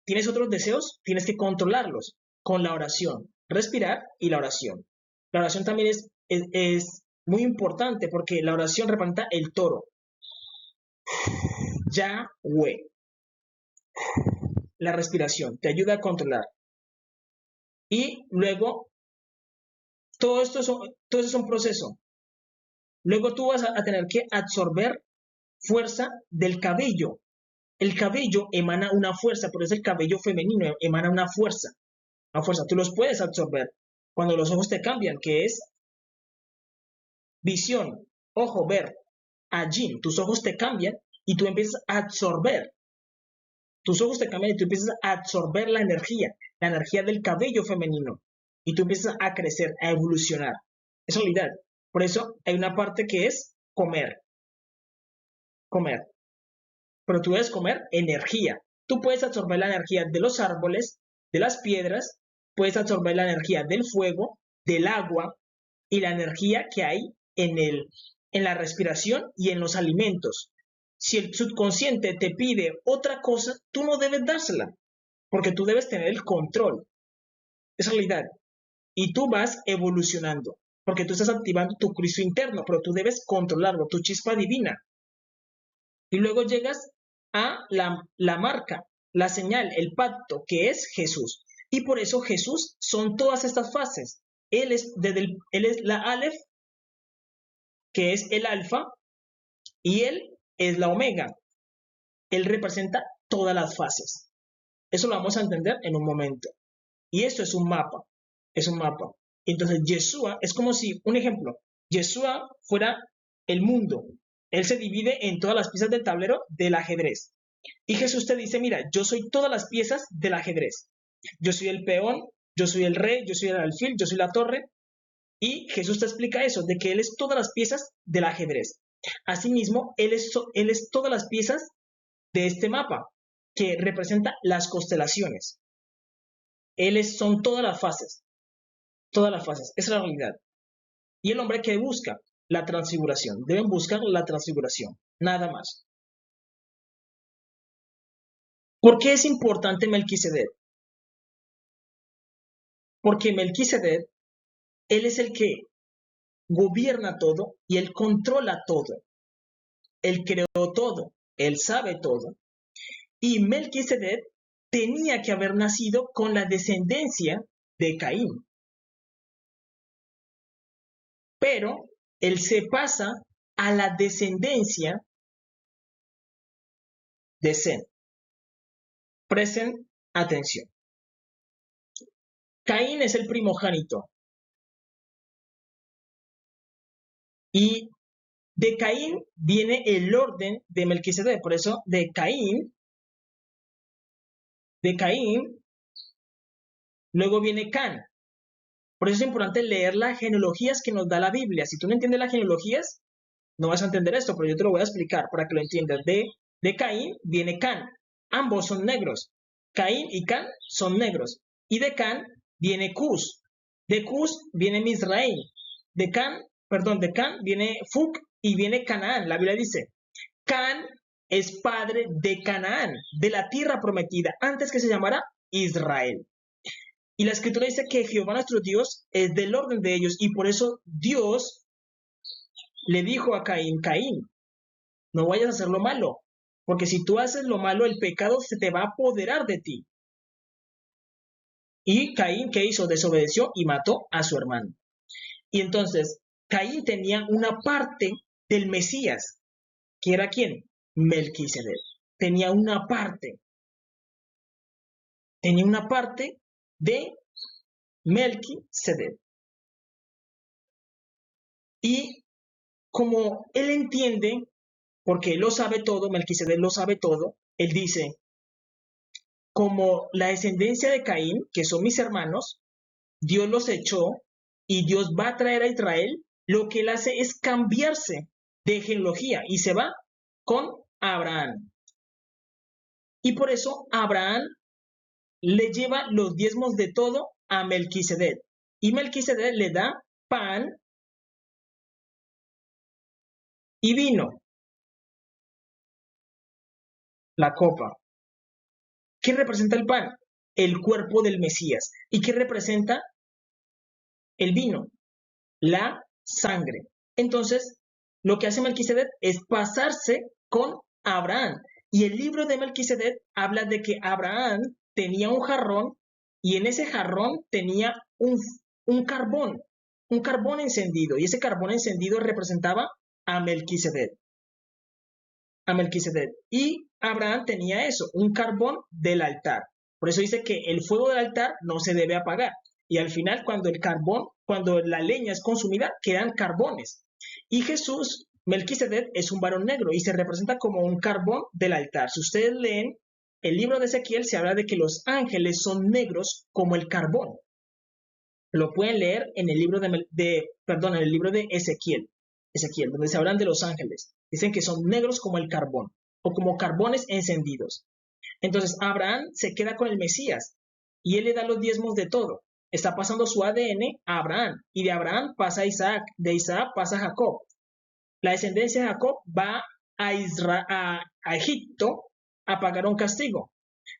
tienes otros deseos, tienes que controlarlos con la oración. Respirar y la oración. La oración también es muy importante porque la oración representa el toro. Yahweh. La respiración te ayuda a controlar. Y luego, todo esto es un proceso. Luego tú vas a tener que absorber fuerza del cabello. El cabello emana una fuerza, por eso el cabello femenino emana una fuerza. Una fuerza, tú los puedes absorber. Cuando los ojos te cambian, que es visión, ojo, ver. a yin. Tus ojos te cambian y tú empiezas a absorber. Tus ojos te cambian y tú empiezas a absorber la energía del cabello femenino. Y tú empiezas a crecer, a evolucionar. Es realidad. Por eso hay una parte que es comer. Comer. Pero tú debes comer energía. Tú puedes absorber la energía de los árboles, de las piedras, puedes absorber la energía del fuego, del agua y la energía que hay en la respiración y en los alimentos. Si el subconsciente te pide otra cosa, tú no debes dársela, porque tú debes tener el control. Es realidad. Y tú vas evolucionando, porque tú estás activando tu Cristo interno, pero tú debes controlarlo, tu chispa divina. Y luego llegas a la marca, la señal, el pacto, que es Jesús. Y por eso Jesús son todas estas fases. Él es la Aleph, que es el alfa, y él es la omega. Él representa todas las fases. Eso lo vamos a entender en un momento. Y esto es un mapa. Es un mapa. Entonces, Yeshua es como si, un ejemplo, Yeshua fuera el mundo. Él se divide en todas las piezas del tablero del ajedrez. Y Jesús te dice, mira, yo soy todas las piezas del ajedrez. Yo soy el peón, yo soy el rey, yo soy el alfil, yo soy la torre. Y Jesús te explica eso, de que Él es todas las piezas del ajedrez. Asimismo, Él es todas las piezas de este mapa, que representa las constelaciones. Son todas las fases. Todas las fases. Esa es la realidad. Y el hombre que busca la transfiguración. Deben buscar la transfiguración. Nada más. ¿Por qué es importante Melquisedec? Porque Melquisedec, él es el que gobierna todo y él controla todo. Él creó todo. Él sabe todo. Y Melquisedec tenía que haber nacido con la descendencia de Caín. Pero él se pasa a la descendencia de Sem. Presten atención. Caín es el primogénito. Y de Caín viene el orden de Melquisedec. Por eso de Caín, luego viene Can. Por eso es importante leer las genealogías que nos da la Biblia. Si tú no entiendes las genealogías, no vas a entender esto, pero yo te lo voy a explicar para que lo entiendas. De Caín viene Can. Ambos son negros. Caín y Can son negros. Y de Can viene Cus. De Cus viene Misraim. De Can viene Fuc y viene Canaán. La Biblia dice, Can es padre de Canaán, de la tierra prometida, antes que se llamara Israel. Y la escritura dice que Jehová nuestro Dios es del orden de ellos, y por eso Dios le dijo a Caín, Caín, no vayas a hacer lo malo, porque si tú haces lo malo, el pecado se te va a apoderar de ti. Y Caín, ¿qué hizo? Desobedeció y mató a su hermano. Y entonces, Caín tenía una parte del Mesías, que era ¿quién? Melquisedec. Tenía una parte de Melquisedec. Y como él entiende, porque él lo sabe todo, Melquisedec lo sabe todo, él dice, como la descendencia de Caín, que son mis hermanos, Dios los echó y Dios va a traer a Israel, lo que él hace es cambiarse de genealogía y se va con Abraham. Y por eso Abraham le lleva los diezmos de todo a Melquisedec. Y Melquisedec le da pan y vino. La copa. ¿Qué representa el pan? El cuerpo del Mesías. ¿Y qué representa el vino? La sangre. Entonces, lo que hace Melquisedec es pasarse con Abraham. Y el libro de Melquisedec habla de que Abraham tenía un jarrón y en ese jarrón tenía un carbón encendido. Y ese carbón encendido representaba a Melquisedec. Y Abraham tenía eso, un carbón del altar. Por eso dice que el fuego del altar no se debe apagar. Y al final, cuando la leña es consumida, quedan carbones. Y Jesús Melquisedec es un varón negro y se representa como un carbón del altar. Si ustedes leen el libro de Ezequiel, se habla de que los ángeles son negros como el carbón. Lo pueden leer en el libro en el libro de Ezequiel, donde se hablan de los ángeles. Dicen que son negros como el carbón o como carbones encendidos. Entonces Abraham se queda con el Mesías y él le da los diezmos de todo. Está pasando su ADN a Abraham y de Abraham pasa a Isaac, de Isaac pasa a Jacob. La descendencia de Jacob va a Egipto a pagar un castigo.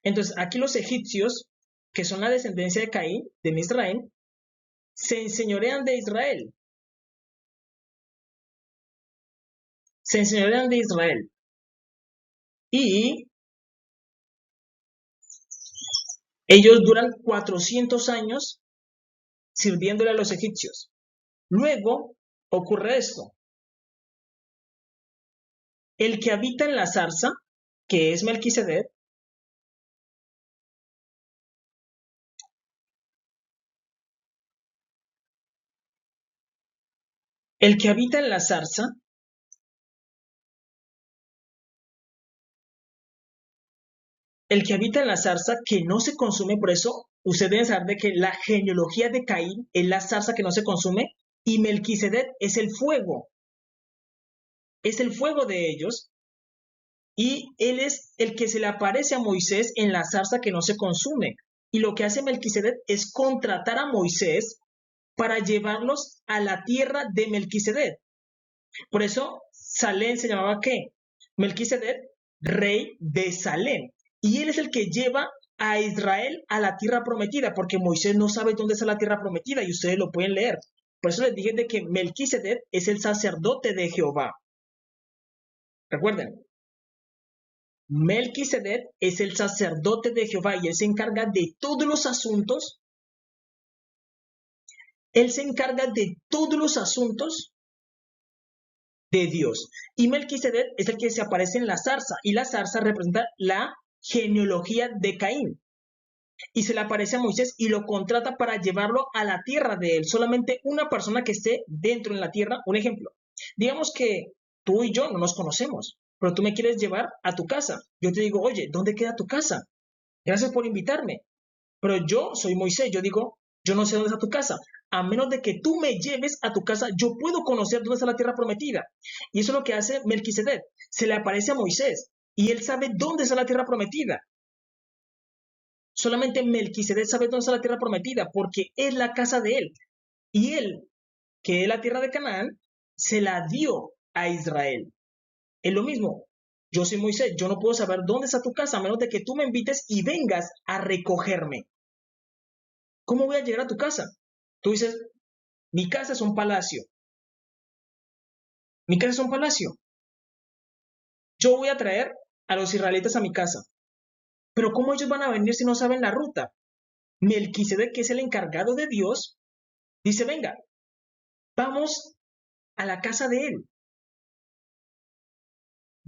Entonces aquí los egipcios, que son la descendencia de Caín, de Misraim, se enseñorean de Israel. Se enseñorean de Israel. Y ellos duran 400 años sirviéndole a los egipcios. Luego ocurre esto. El que habita en la zarza, que es Melquisedec, el que habita en la zarza, que no se consume, por eso ustedes deben saber de que la genealogía de Caín es la zarza que no se consume y Melquisedec es el fuego de ellos, y él es el que se le aparece a Moisés en la zarza que no se consume. Y lo que hace Melquisedec es contratar a Moisés para llevarlos a la tierra de Melquisedec. Por eso Salem se llamaba ¿qué? Melquisedec, rey de Salem. Y él es el que lleva a Israel a la tierra prometida, porque Moisés no sabe dónde está la tierra prometida y ustedes lo pueden leer. Por eso les dije de que Melquisedec es el sacerdote de Jehová. Recuerden, Melquisedec es el sacerdote de Jehová y él se encarga de todos los asuntos. Él se encarga de todos los asuntos de Dios. Y Melquisedec es el que se aparece en la zarza y la zarza representa la genealogía de Caín. Y se le aparece a Moisés y lo contrata para llevarlo a la tierra de él. Solamente una persona que esté dentro en la tierra. Un ejemplo, digamos que tú y yo no nos conocemos, pero tú me quieres llevar a tu casa. Yo te digo, oye, ¿dónde queda tu casa? Gracias por invitarme. Pero yo soy Moisés, yo digo, yo no sé dónde está tu casa. A menos de que tú me lleves a tu casa, yo puedo conocer dónde está la tierra prometida. Y eso es lo que hace Melquisedec. Se le aparece a Moisés y él sabe dónde está la tierra prometida. Solamente Melquisedec sabe dónde está la tierra prometida porque es la casa de él. Y él, que es la tierra de Canaán, se la dio a Israel. Es lo mismo. Yo soy Moisés, yo no puedo saber dónde está tu casa a menos de que tú me invites y vengas a recogerme. ¿Cómo voy a llegar a tu casa? Tú dices, mi casa es un palacio. Mi casa es un palacio. Yo voy a traer a los israelitas a mi casa. Pero ¿cómo ellos van a venir si no saben la ruta? Melquisedec, que es el encargado de Dios, dice, venga, vamos a la casa de él.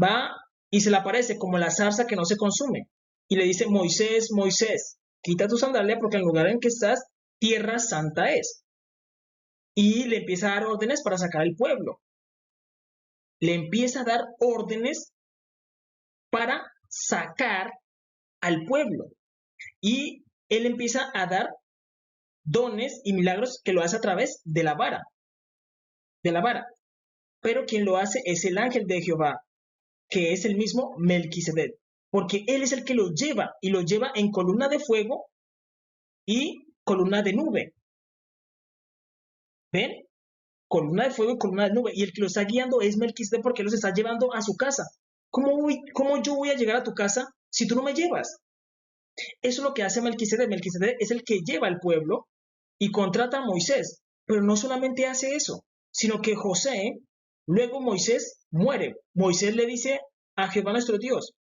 Va y se le aparece como la zarza que no se consume. Y le dice, Moisés, Moisés, quita tu sandalia porque el lugar en que estás, tierra santa es. Y le empieza a dar órdenes para sacar al pueblo. Le empieza a dar órdenes para sacar al pueblo. Y él empieza a dar dones y milagros que lo hace a través de la vara. Pero quien lo hace es el ángel de Jehová, que es el mismo Melquisedec, porque él es el que lo lleva y lo lleva en columna de fuego y columna de nube. ¿Ven? Columna de fuego y columna de nube. Y el que lo está guiando es Melquisedec porque él los está llevando a su casa. ¿Cómo yo voy a llegar a tu casa si tú no me llevas? Eso es lo que hace Melquisedec. Melquisedec es el que lleva al pueblo y contrata a Moisés. Pero no solamente hace eso, sino que luego Moisés muere. Moisés le dice a Jehová nuestro Dios,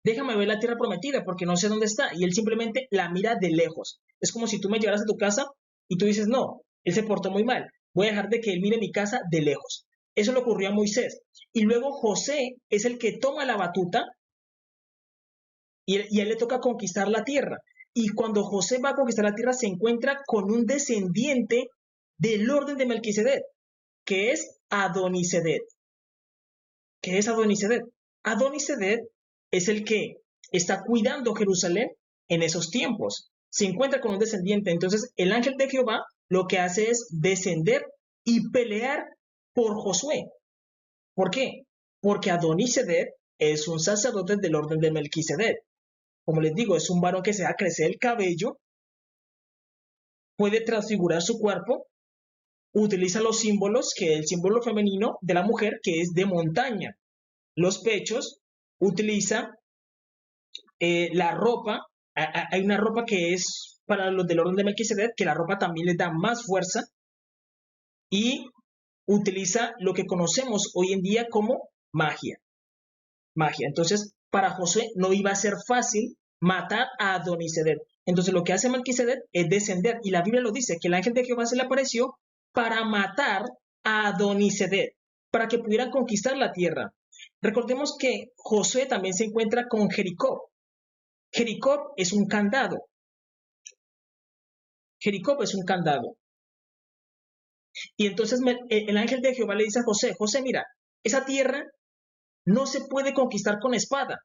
déjame ver la tierra prometida porque no sé dónde está. Y él simplemente la mira de lejos. Es como si tú me llevaras a tu casa y tú dices, no, él se portó muy mal. Voy a dejar de que él mire mi casa de lejos. Eso le ocurrió a Moisés. Y luego José es el que toma la batuta y a él le toca conquistar la tierra. Y cuando José va a conquistar la tierra se encuentra con un descendiente del orden de Melquisedec, que es Adonisedec. ¿Qué es Adonisedec? Adonisedec es el que está cuidando Jerusalén en esos tiempos. Se encuentra con un descendiente. Entonces, el ángel de Jehová lo que hace es descender y pelear por Josué. ¿Por qué? Porque Adonisedec es un sacerdote del orden de Melquisedec. Como les digo, es un varón que se da crecer el cabello, puede transfigurar su cuerpo, utiliza los símbolos, que es el símbolo femenino de la mujer, que es de montaña. Los pechos, utiliza la ropa, hay una ropa que es para los del orden de Melquisedec, que la ropa también les da más fuerza, y utiliza lo que conocemos hoy en día como magia. Entonces, para Josué no iba a ser fácil matar a Adonisedec. Entonces, lo que hace Melquisedec es descender, y la Biblia lo dice, que el ángel de Jehová se le apareció para matar a Adonisedec, para que pudieran conquistar la tierra. Recordemos que Josué también se encuentra con Jericó. Jericó es un candado. Jericó es un candado. Y entonces el ángel de Jehová le dice a José, José, mira, esa tierra no se puede conquistar con espada,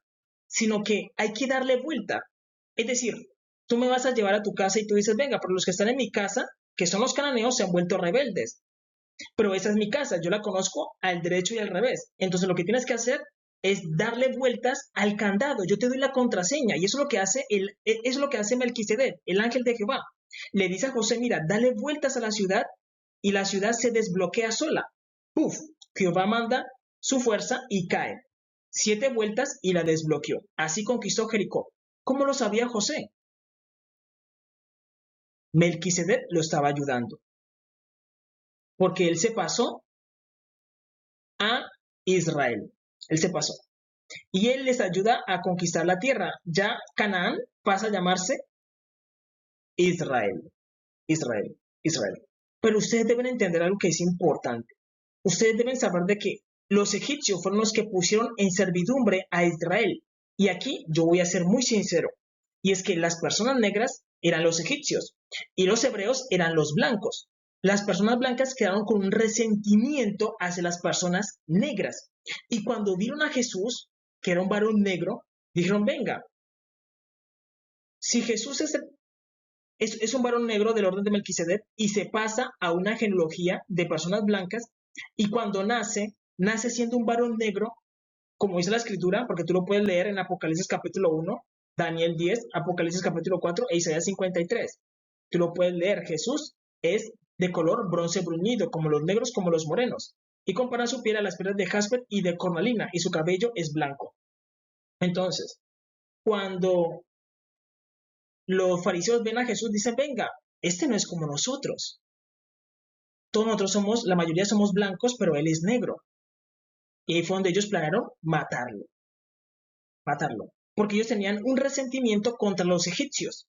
sino que hay que darle vuelta. Es decir, tú me vas a llevar a tu casa y tú dices, venga, pero los que están en mi casa, que son los cananeos, se han vuelto rebeldes. Pero esa es mi casa, yo la conozco al derecho y al revés. Entonces lo que tienes que hacer es darle vueltas al candado. Yo te doy la contraseña y eso es lo que hace Melquisedec, el ángel de Jehová. Le dice a José, mira, dale vueltas a la ciudad y la ciudad se desbloquea sola. Puf, Jehová manda su fuerza y cae. 7 vueltas y la desbloqueó. Así conquistó Jericó. ¿Cómo lo sabía José? Melquisedec lo estaba ayudando. Porque él se pasó a Israel. Él se pasó. Y él les ayuda a conquistar la tierra. Ya Canaán pasa a llamarse Israel. Israel. Israel. Pero ustedes deben entender algo que es importante. Ustedes deben saber de que los egipcios fueron los que pusieron en servidumbre a Israel. Y aquí yo voy a ser muy sincero. Y es que las personas negras eran los egipcios y los hebreos eran los blancos. Las personas blancas quedaron con un resentimiento hacia las personas negras. Y cuando vieron a Jesús, que era un varón negro, dijeron, venga, si Jesús es un varón negro del orden de Melquisedec y se pasa a una genealogía de personas blancas, y cuando nace siendo un varón negro, como dice la escritura, porque tú lo puedes leer en Apocalipsis capítulo 1, Daniel 10, Apocalipsis capítulo 4 e Isaías 53. Tú lo puedes leer. Jesús es de color bronce bruñido, como los negros, como los morenos, y compara su piel a las pieles de jaspe y de cornalina, y su cabello es blanco. Entonces, cuando los fariseos ven a Jesús, dicen, venga, este no es como nosotros. Todos nosotros la mayoría somos blancos, pero él es negro. Y ahí fue donde ellos planearon matarlo. Porque ellos tenían un resentimiento contra los egipcios.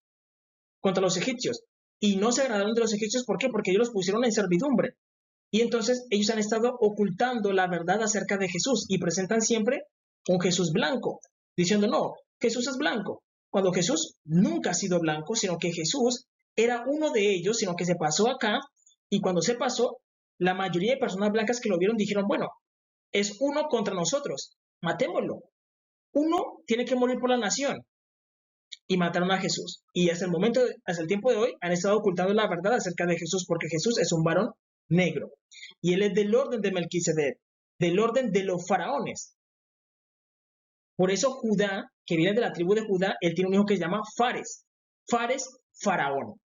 Y no se agradaron de los egipcios, ¿por qué? Porque ellos los pusieron en servidumbre. Y entonces ellos han estado ocultando la verdad acerca de Jesús y presentan siempre un Jesús blanco, diciendo, no, Jesús es blanco. Cuando Jesús nunca ha sido blanco, sino que Jesús era uno de ellos, sino que se pasó acá, y cuando se pasó, la mayoría de personas blancas que lo vieron dijeron, bueno, es uno contra nosotros, matémoslo. Uno tiene que morir por la nación. Y mataron a Jesús. Y hasta el tiempo de hoy, han estado ocultando la verdad acerca de Jesús, porque Jesús es un varón negro. Y él es del orden de Melquisedec, del orden de los faraones. Por eso Judá, que viene de la tribu de Judá, él tiene un hijo que se llama Fares. Fares, faraón.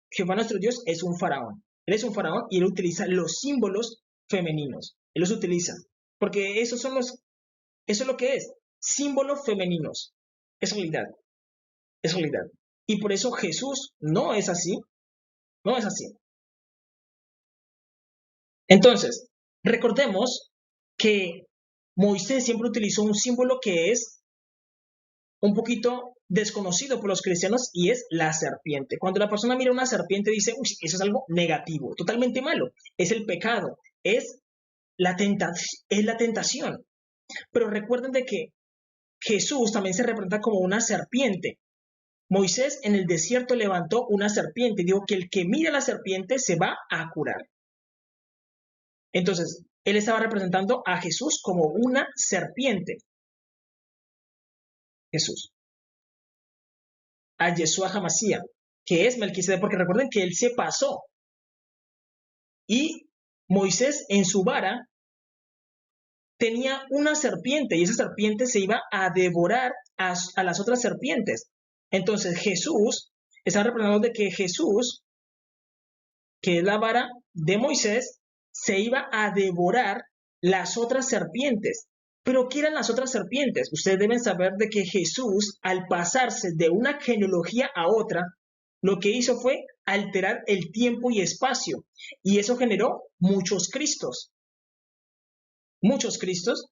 Jehová nuestro Dios es un faraón. Él es un faraón y él utiliza los símbolos femeninos. Él los utiliza. Porque eso es lo que es. Símbolos femeninos. Es realidad. Es realidad. Y por eso Jesús no es así. No es así. Entonces, recordemos que Moisés siempre utilizó un símbolo que es un poquito desconocido por los cristianos y es la serpiente. Cuando la persona mira una serpiente dice, uy, eso es algo negativo, totalmente malo. Es el pecado, es la tentación. Pero recuerden de que Jesús también se representa como una serpiente. Moisés en el desierto levantó una serpiente y dijo que el que mira a la serpiente se va a curar. Entonces, Él estaba representando a Jesús como una serpiente. Jesús. A Yeshua Hamashiach, que es Melquisedec, porque recuerden que él se pasó. Y Moisés en su vara tenía una serpiente y esa serpiente se iba a devorar a las otras serpientes. Entonces Jesús está representando de que Jesús, que es la vara de Moisés, se iba a devorar las otras serpientes. Pero ¿qué eran las otras serpientes? Ustedes deben saber de que Jesús, al pasarse de una genealogía a otra, lo que hizo fue alterar el tiempo y espacio. Y eso generó muchos Cristos. Muchos Cristos.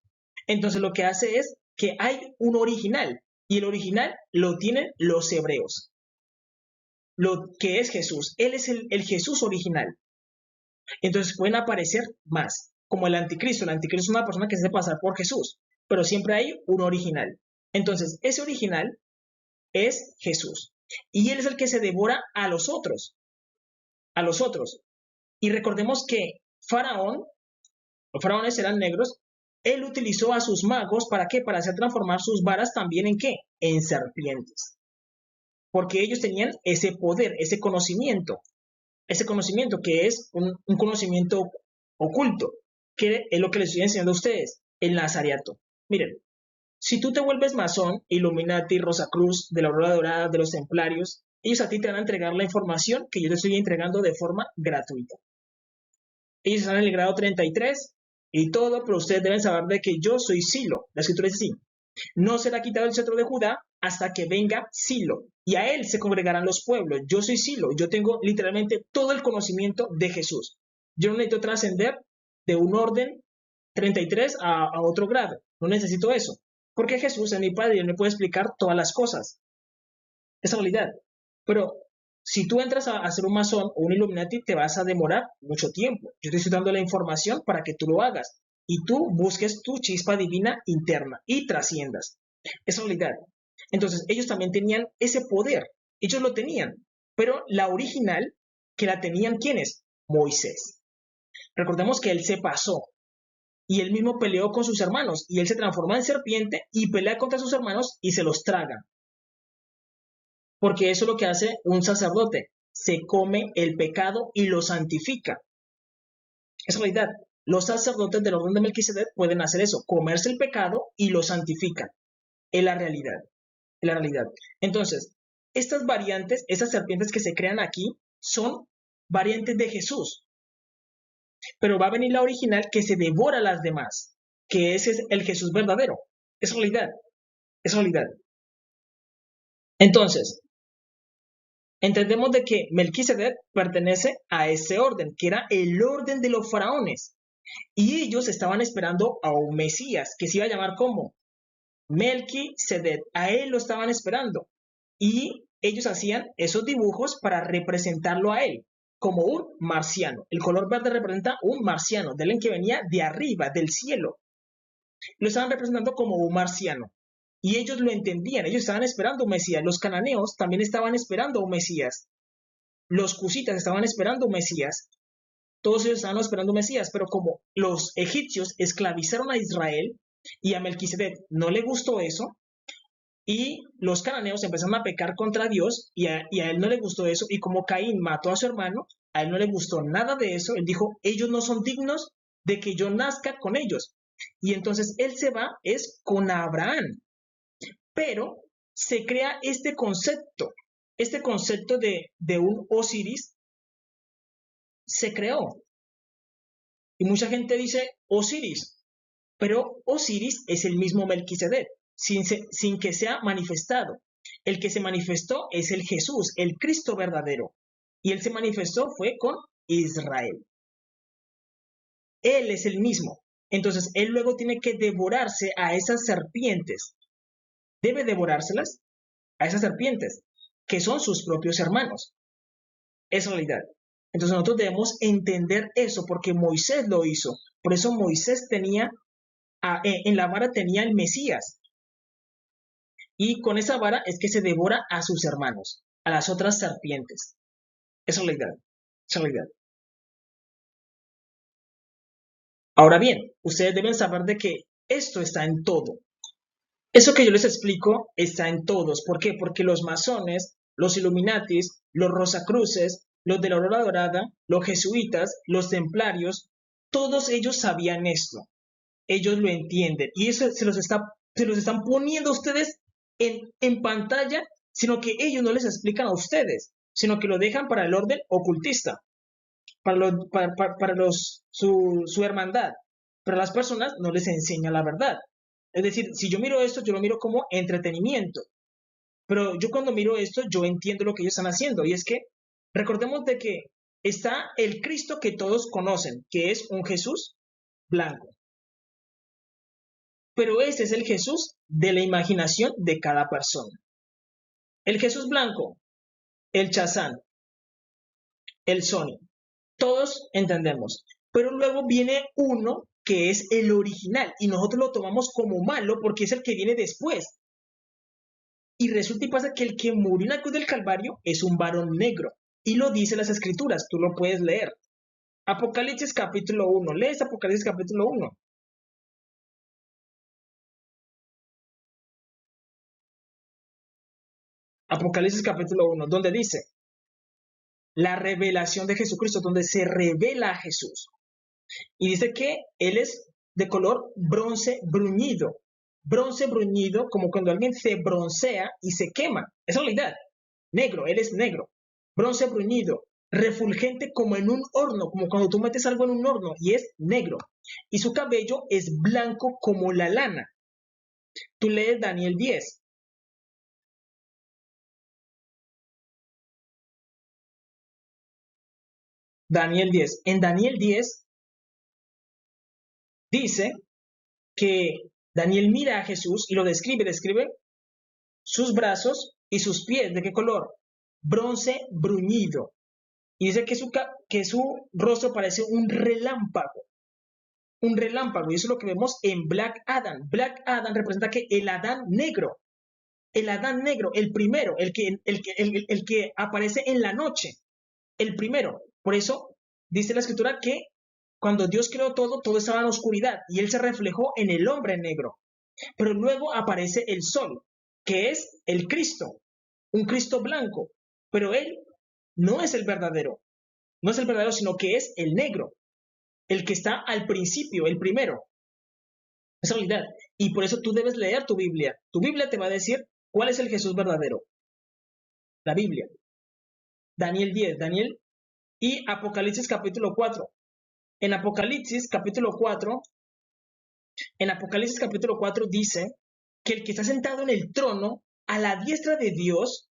Entonces lo que hace es que hay un original. Y el original lo tienen los hebreos. Lo que es Jesús. Él es el Jesús original. Entonces pueden aparecer más, como el anticristo. El anticristo es una persona que se hace pasar por Jesús, pero siempre hay un original. Entonces, ese original es Jesús. Y él es el que se devora a los otros. A los otros. Y recordemos que Faraón, los faraones eran negros, él utilizó a sus magos, ¿para qué? Para hacer transformar sus varas también ¿en qué? En serpientes. Porque ellos tenían ese poder, ese conocimiento que es un conocimiento oculto, que es lo que les estoy enseñando a ustedes, el Nazariato. Miren, si tú te vuelves masón, Illuminati, Rosacruz, de la Aurora Dorada, de los Templarios, ellos a ti te van a entregar la información que yo te estoy entregando de forma gratuita. Ellos están en el grado 33 y todo, pero ustedes deben saber de que yo soy Silo. La escritura dice así: no será quitado el cetro de Judá hasta que venga Silo, y a él se congregarán los pueblos. Yo soy Silo, yo tengo literalmente todo el conocimiento de Jesús. Yo no necesito trascender de un orden 33 a otro grado, no necesito eso, porque Jesús es mi Padre y él me puede explicar todas las cosas. Esa realidad. Pero si tú entras a ser un masón o un Illuminati, te vas a demorar mucho tiempo. Yo te estoy dando la información para que tú lo hagas y tú busques tu chispa divina interna y trasciendas. Es realidad. Entonces, ellos también tenían ese poder. Ellos lo tenían. Pero la original, que la tenían, ¿quiénes? Moisés. Recordemos que él se pasó y él mismo peleó con sus hermanos y él se transforma en serpiente y pelea contra sus hermanos y se los traga. Porque eso es lo que hace un sacerdote. Se come el pecado y lo santifica. Es realidad. Los sacerdotes del orden de Melquisedec pueden hacer eso, comerse el pecado y lo santifican. Es la realidad. Es la realidad. Entonces, estas variantes, estas serpientes que se crean aquí, son variantes de Jesús. Pero va a venir la original que se devora a las demás, que ese es el Jesús verdadero. Es realidad. Es realidad. Entonces, entendemos de que Melquisedec pertenece a ese orden, que era el orden de los faraones. Y ellos estaban esperando a un Mesías, que se iba a llamar ¿cómo? Melquisedec. A él lo estaban esperando. Y ellos hacían esos dibujos para representarlo a él, como un marciano. El color verde representa un marciano, de alguien que venía de arriba, del cielo. Lo estaban representando como un marciano. Y ellos lo entendían, ellos estaban esperando un Mesías. Los cananeos también estaban esperando un Mesías. Los cusitas estaban esperando un Mesías. Todos ellos estaban esperando un Mesías, pero como los egipcios esclavizaron a Israel y a Melquisedec no le gustó eso, y los cananeos empezaron a pecar contra Dios y a él no le gustó eso, y como Caín mató a su hermano, a él no le gustó nada de eso. Él dijo, ellos no son dignos de que yo nazca con ellos. Y entonces él se va, es con Abraham. Pero se crea este concepto de un Osiris, se creó. Y mucha gente dice Osiris, pero Osiris es el mismo Melquisedec, sin que sea manifestado. El que se manifestó es el Jesús, el Cristo verdadero. Y él se manifestó fue con Israel. Él es el mismo. Entonces, él luego tiene que devorarse a esas serpientes. Debe devorárselas a esas serpientes, que son sus propios hermanos. Es realidad. Entonces nosotros debemos entender eso, porque Moisés lo hizo. Por eso Moisés tenía, en la vara tenía el Mesías. Y con esa vara es que se devora a sus hermanos, a las otras serpientes. Es realidad. Es realidad. Ahora bien, ustedes deben saber de que esto está en todo. Eso que yo les explico está en todos. ¿Por qué? Porque los masones, los Illuminatis, los Rosacruces, los de la Aurora Dorada, los jesuitas, los templarios, todos ellos sabían esto. Ellos lo entienden. Y eso se los están poniendo a ustedes en pantalla, sino que ellos no les explican a ustedes, sino que lo dejan para el orden ocultista, su hermandad. Pero a las personas no les enseña la verdad. Es decir, si yo miro esto, yo lo miro como entretenimiento. Pero yo cuando miro esto, yo entiendo lo que ellos están haciendo. Y es que recordemos de que está el Cristo que todos conocen, que es un Jesús blanco. Pero ese es el Jesús de la imaginación de cada persona. El Jesús blanco, el Chazán, el Sony, todos entendemos. Pero luego viene uno que es el original y nosotros lo tomamos como malo porque es el que viene después. Y resulta y pasa que el que murió en la cruz del Calvario es un varón negro. Y lo dice las escrituras, tú lo puedes leer. Apocalipsis capítulo 1, lees Apocalipsis capítulo 1. Apocalipsis capítulo 1, donde dice la revelación de Jesucristo, donde se revela a Jesús. Y dice que él es de color bronce bruñido. Bronce bruñido, como cuando alguien se broncea y se quema. Es realidad. Negro, él es negro. Bronce bruñido, refulgente como en un horno, como cuando tú metes algo en un horno y es negro. Y su cabello es blanco como la lana. Tú lees Daniel 10. Daniel 10. En Daniel 10 dice que Daniel mira a Jesús y lo describe sus brazos y sus pies. ¿De qué color? Bronce bruñido. Y dice que su rostro parece un relámpago. Un relámpago. Y eso es lo que vemos en Black Adam. Black Adam representa que el Adán negro, el primero, el que aparece en la noche, el primero. Por eso dice la escritura que cuando Dios creó todo, todo estaba en oscuridad y él se reflejó en el hombre negro. Pero luego aparece el sol, que es el Cristo, un Cristo blanco. Pero él no es el verdadero, no es el verdadero, sino que es el negro, el que está al principio, el primero. Es realidad. Y por eso tú debes leer tu Biblia. Tu Biblia te va a decir cuál es el Jesús verdadero. La Biblia. Daniel 10, Daniel y Apocalipsis capítulo 4. En Apocalipsis capítulo 4, en Apocalipsis capítulo 4 dice que el que está sentado en el trono a la diestra de Dios,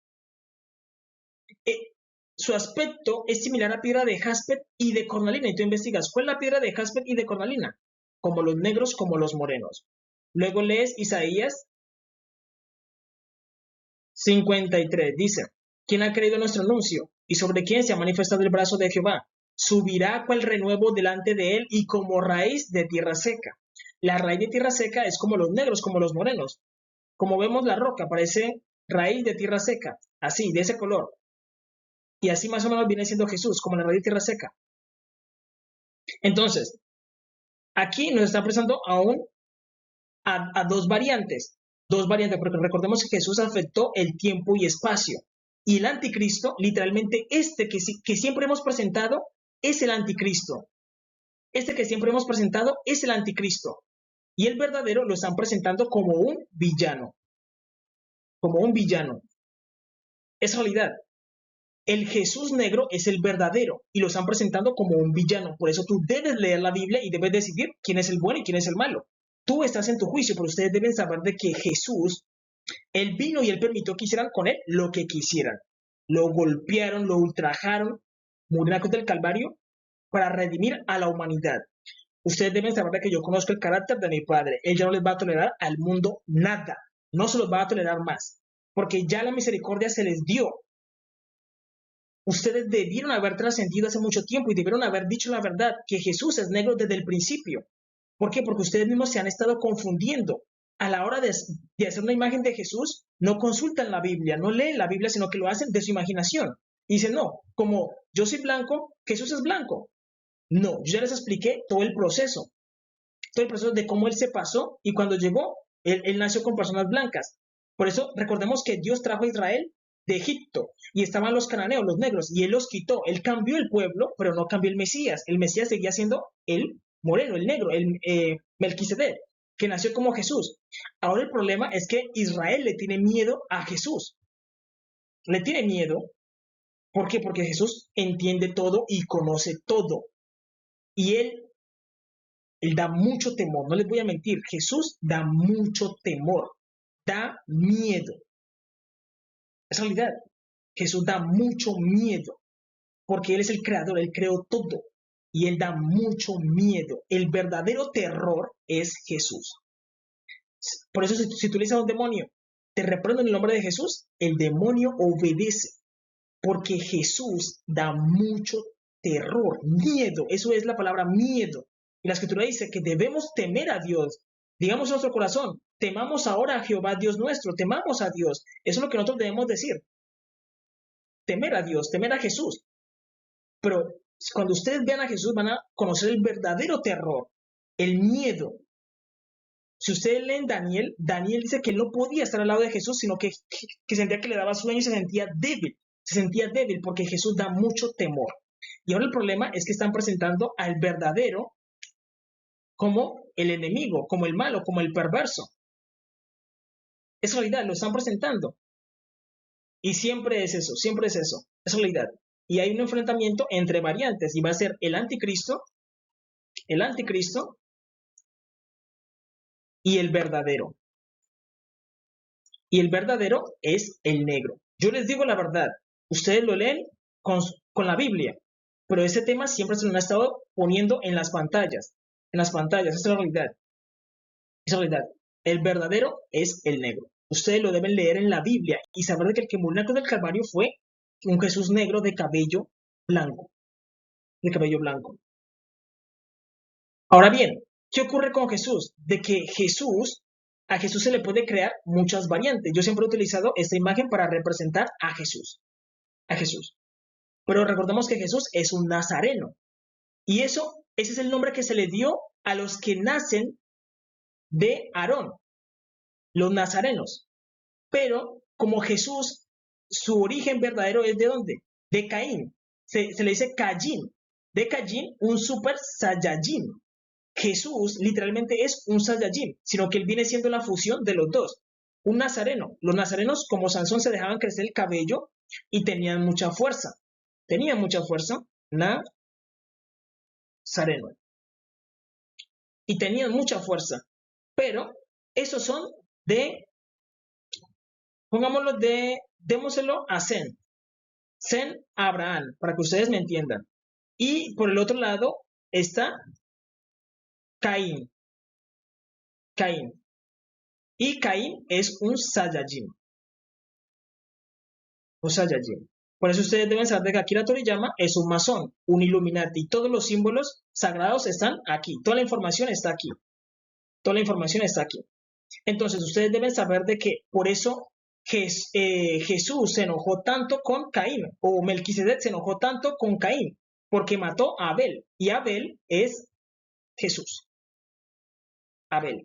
su aspecto es similar a piedra de jaspe y de cornalina. Y tú investigas, ¿cuál es la piedra de jaspe y de cornalina? Como los negros, como los morenos. Luego lees Isaías 53. Dice, ¿quién ha creído nuestro anuncio? ¿Y sobre quién se ha manifestado el brazo de Jehová? Subirá cual renuevo delante de él y como raíz de tierra seca. La raíz de tierra seca es como los negros, como los morenos. Como vemos la roca, parece raíz de tierra seca, así, de ese color. Y así más o menos viene siendo Jesús, como la raíz de tierra seca. Entonces, aquí nos está presentando a dos variantes, porque recordemos que Jesús afectó el tiempo y espacio. Y el anticristo, literalmente que siempre hemos presentado, es el anticristo. Este que siempre hemos presentado es el anticristo. Y el verdadero lo están presentando como un villano. Como un villano. Es realidad. El Jesús negro es el verdadero y lo están presentando como un villano. Por eso tú debes leer la Biblia y debes decidir quién es el bueno y quién es el malo. Tú estás en tu juicio, pero ustedes deben saber de que Jesús, él vino y él permitió que hicieran con él lo que quisieran. Lo golpearon, lo ultrajaron, murió en la cruz del Calvario para redimir a la humanidad. Ustedes deben saber de que yo conozco el carácter de mi Padre. Él ya no les va a tolerar al mundo nada. No se los va a tolerar más. Porque ya la misericordia se les dio. Ustedes debieron haber trascendido hace mucho tiempo y debieron haber dicho la verdad, que Jesús es negro desde el principio. ¿Por qué? Porque ustedes mismos se han estado confundiendo. A la hora de hacer una imagen de Jesús, no consultan la Biblia, no leen la Biblia, sino que lo hacen de su imaginación. Y dicen, no, como yo soy blanco, Jesús es blanco. No, yo ya les expliqué todo el proceso. todo el proceso de cómo él se pasó y cuando llegó, él nació con personas blancas. Por eso recordemos que Dios trajo a Israel de Egipto y estaban los cananeos, los negros, y él los quitó. Él cambió el pueblo, pero no cambió el Mesías. El Mesías seguía siendo el moreno, el negro, el Melquisedec, que nació como Jesús. Ahora el problema es que Israel le tiene miedo a Jesús. Le tiene miedo. ¿Por qué? Porque Jesús entiende todo y conoce todo. Y él da mucho temor. No les voy a mentir. Jesús da mucho temor. Da miedo. Es realidad. Jesús da mucho miedo. Porque Él es el creador. Él creó todo. Y Él da mucho miedo. El verdadero terror es Jesús. Por eso si tú le dices a un demonio, te reprendo en el nombre de Jesús, el demonio obedece. Porque Jesús da mucho terror, miedo. Eso es la palabra miedo. Y la escritura dice que debemos temer a Dios. Digamos en nuestro corazón, temamos ahora a Jehová Dios nuestro, temamos a Dios. Eso es lo que nosotros debemos decir. Temer a Dios, temer a Jesús. Pero cuando ustedes vean a Jesús van a conocer el verdadero terror, el miedo. Si ustedes leen Daniel, Daniel dice que él no podía estar al lado de Jesús, sino que sentía que le daba sueño y se sentía débil. Se sentía débil porque Jesús da mucho temor. Y ahora el problema es que están presentando al verdadero como el enemigo, como el malo, como el perverso. Es realidad, lo están presentando. Y siempre es eso, siempre es eso. Es realidad. Y hay un enfrentamiento entre variantes y va a ser el anticristo y el verdadero. Y el verdadero es el negro. Yo les digo la verdad. Ustedes lo leen con la Biblia, pero ese tema siempre se lo han estado poniendo en las pantallas. En las pantallas, esa es la realidad. Esa es la realidad. El verdadero es el negro. Ustedes lo deben leer en la Biblia y saber que el que murió en la cruz del Calvario fue un Jesús negro de cabello blanco. De cabello blanco. Ahora bien, ¿qué ocurre con Jesús? De que a Jesús se le puede crear muchas variantes. Yo siempre he utilizado esta imagen para representar a Jesús. A Jesús. Pero recordemos que Jesús es un nazareno. Y ese es el nombre que se le dio a los que nacen de Aarón, los nazarenos. Pero como Jesús, su origen verdadero es ¿de dónde? De Caín. Se le dice Caín. De Caín, un super saiyajin. Jesús literalmente es un saiyajin, sino que él viene siendo la fusión de los dos. Un nazareno. Los nazarenos, como Sansón, se dejaban crecer el cabello y tenían mucha fuerza. Tenían mucha fuerza. Nazareno. Y tenían mucha fuerza. Pero esos son pongámoslo démoselo a Zen a Abraham, para que ustedes me entiendan. Y por el otro lado está Caín. Y Caín es un Saiyajin. Por eso ustedes deben saber que Akira Toriyama es un masón, un Illuminati. Todos los símbolos sagrados están aquí. Toda la información está aquí. Entonces ustedes deben saber de que por eso Jesús se enojó tanto con Caín, o Melquisedec se enojó tanto con Caín, porque mató a Abel. Y Abel es Jesús. Abel.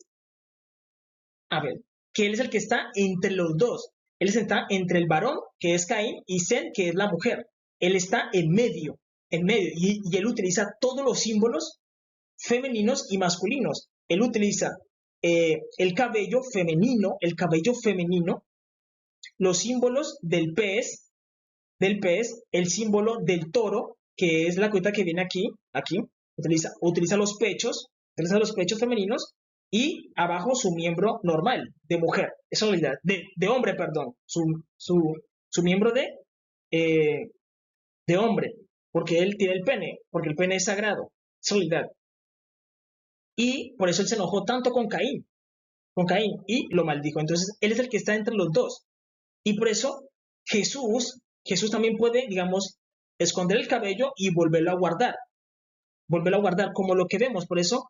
Que él es el que está entre los dos. Él está entre el varón, que es Caín, y Zen, que es la mujer. Él está en medio. Y él utiliza todos los símbolos femeninos y masculinos. Él utiliza el cabello femenino, los símbolos del pez, el símbolo del toro, que es la cuenta que viene aquí, utiliza los pechos femeninos, y abajo su miembro normal, de mujer, esa realidad, de hombre, perdón, su miembro de hombre, porque él tiene el pene, porque el pene es sagrado, esa realidad. Y por eso él se enojó tanto con Caín, y lo maldijo. Entonces, él es el que está entre los dos. Y por eso Jesús también puede, digamos, esconder el cabello y volverlo a guardar, como lo que vemos. Por eso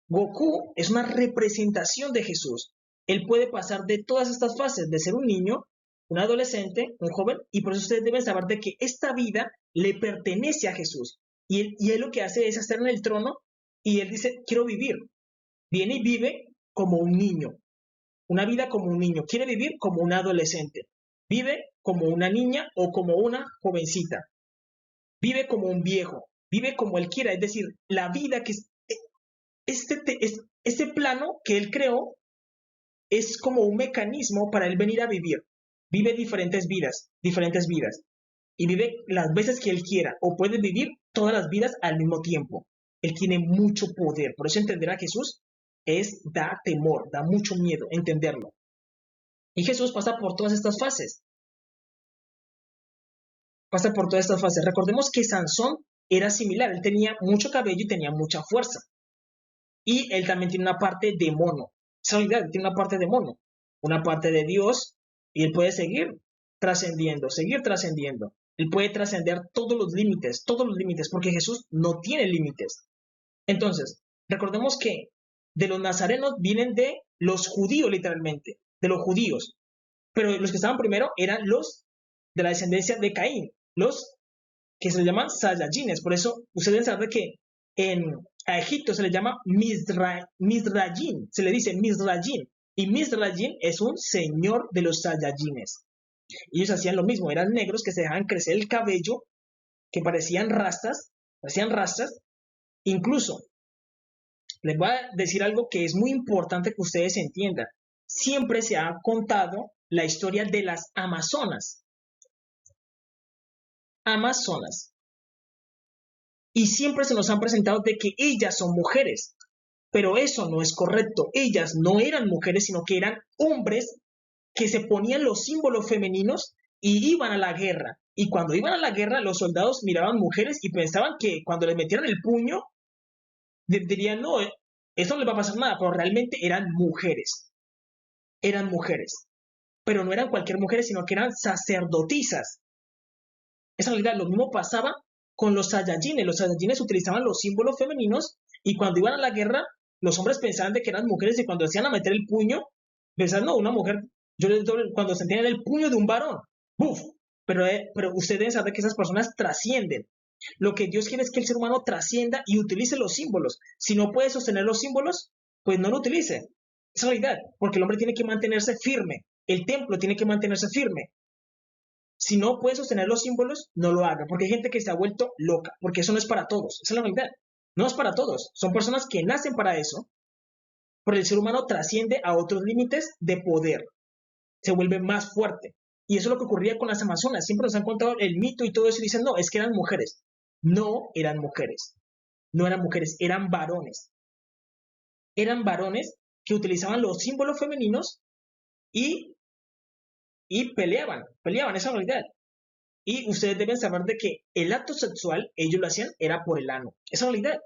Goku es una representación de Jesús. Él puede pasar de todas estas fases, de ser un niño, un adolescente, un joven, y por eso ustedes deben saber de que esta vida le pertenece a Jesús. Y él lo que hace es estar en el trono y él dice, quiero vivir. Viene y vive como un niño, una vida como un niño, quiere vivir como un adolescente, vive como una niña o como una jovencita, vive como un viejo, vive como él quiera, es decir, la vida que este plano que él creó es como un mecanismo para él venir a vivir. Vive diferentes vidas, y vive las veces que él quiera, o puede vivir todas las vidas al mismo tiempo. Él tiene mucho poder, por eso entender a Jesús da temor, da mucho miedo entenderlo. Y Jesús pasa por todas estas fases, Recordemos que Sansón era similar, él tenía mucho cabello y tenía mucha fuerza. Y él también tiene una parte de mono. Esa realidad, tiene una parte de mono, una parte de Dios, y él puede seguir trascendiendo. Él puede trascender todos los límites, porque Jesús no tiene límites. Entonces, recordemos que de los nazarenos vienen de los judíos, literalmente, de los judíos. Pero los que estaban primero eran los de la descendencia de Caín, los que se llaman Sayajines. Por eso ustedes saben que a Egipto se le llama Mizraim, se le dice Mizraim, y Mizraim es un señor de los Sayajines. Ellos hacían lo mismo, eran negros que se dejaban crecer el cabello, que parecían rastas, incluso les voy a decir algo que es muy importante que ustedes entiendan. Siempre se ha contado la historia de las Amazonas. Y siempre se nos han presentado de que ellas son mujeres, pero eso no es correcto. Ellas no eran mujeres, sino que eran hombres que se ponían los símbolos femeninos y iban a la guerra. Y cuando iban a la guerra, los soldados miraban mujeres y pensaban que cuando les metieran el puño, dirían, no, eso no les va a pasar nada, pero realmente eran mujeres. Eran mujeres. Pero no eran cualquier mujeres, sino que eran sacerdotisas. Esa realidad, lo mismo pasaba con los Saiyajines. Los Saiyajines utilizaban los símbolos femeninos y cuando iban a la guerra, los hombres pensaban de que eran mujeres y cuando hacían a meter el puño, pensaban, no, una mujer, cuando sentían el puño de un varón, ¡buf! Pero ustedes saben que esas personas trascienden. Lo que Dios quiere es que el ser humano trascienda y utilice los símbolos. Si no puede sostener los símbolos, pues no lo utilice. Es realidad, porque el hombre tiene que mantenerse firme. El templo tiene que mantenerse firme. Si no puede sostener los símbolos, no lo haga, porque hay gente que se ha vuelto loca, porque eso no es para todos, esa es la realidad. No es para todos, son personas que nacen para eso, pero el ser humano trasciende a otros límites de poder, se vuelve más fuerte. Y eso es lo que ocurría con las Amazonas. Siempre nos han contado el mito y todo eso y dicen, no, es que eran mujeres. No eran mujeres, no eran mujeres, eran varones. Eran varones que utilizaban los símbolos femeninos y peleaban, esa es la realidad. Y ustedes deben saber de que el acto sexual, ellos lo hacían, era por el ano. Esa es la realidad.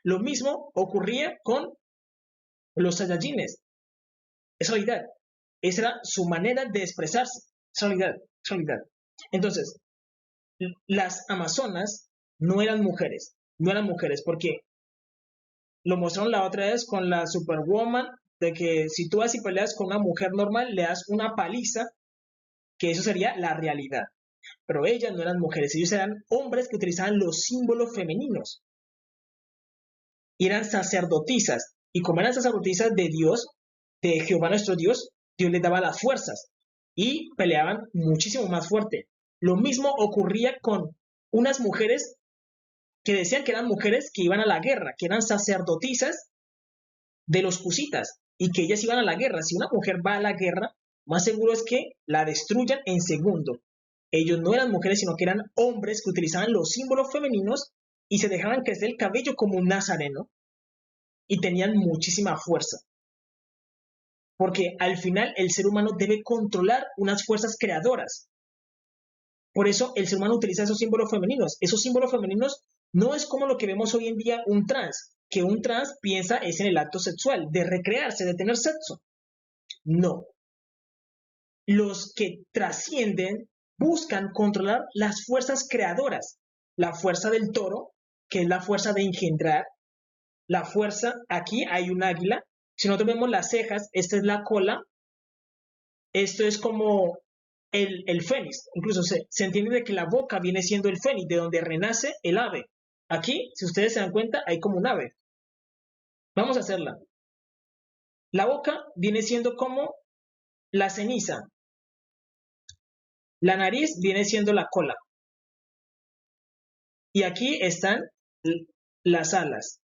Lo mismo ocurría con los Saiyajines. Esa es la realidad. Esa era su manera de expresarse. Esa es la realidad. Entonces, las Amazonas no eran mujeres. No eran mujeres porque lo mostraron la otra vez con la Superwoman, de que si tú vas y peleas con una mujer normal, le das una paliza, que eso sería la realidad. Pero ellas no eran mujeres, ellos eran hombres que utilizaban los símbolos femeninos. Y eran sacerdotisas. Y como eran sacerdotisas de Dios, de Jehová nuestro Dios, Dios les daba las fuerzas. Y peleaban muchísimo más fuerte. Lo mismo ocurría con unas mujeres que decían que eran mujeres que iban a la guerra, que eran sacerdotisas de los cusitas, y que ellas iban a la guerra. Si una mujer va a la guerra, más seguro es que la destruyan en segundo. Ellos no eran mujeres, sino que eran hombres que utilizaban los símbolos femeninos y se dejaban crecer el cabello como un nazareno y tenían muchísima fuerza. Porque al final el ser humano debe controlar unas fuerzas creadoras. Por eso el ser humano utiliza esos símbolos femeninos. Esos símbolos femeninos no es como lo que vemos hoy en día un trans, que un trans piensa es en el acto sexual, de recrearse, de tener sexo. No. Los que trascienden buscan controlar las fuerzas creadoras. La fuerza del toro, que es la fuerza de engendrar. La fuerza, aquí hay un águila. Si nosotros vemos las cejas, esta es la cola. Esto es como el fénix. Incluso se entiende de que la boca viene siendo el fénix, de donde renace el ave. Aquí, si ustedes se dan cuenta, hay como un ave. Vamos a hacerla. La boca viene siendo como la ceniza. La nariz viene siendo la cola. Y aquí están las alas.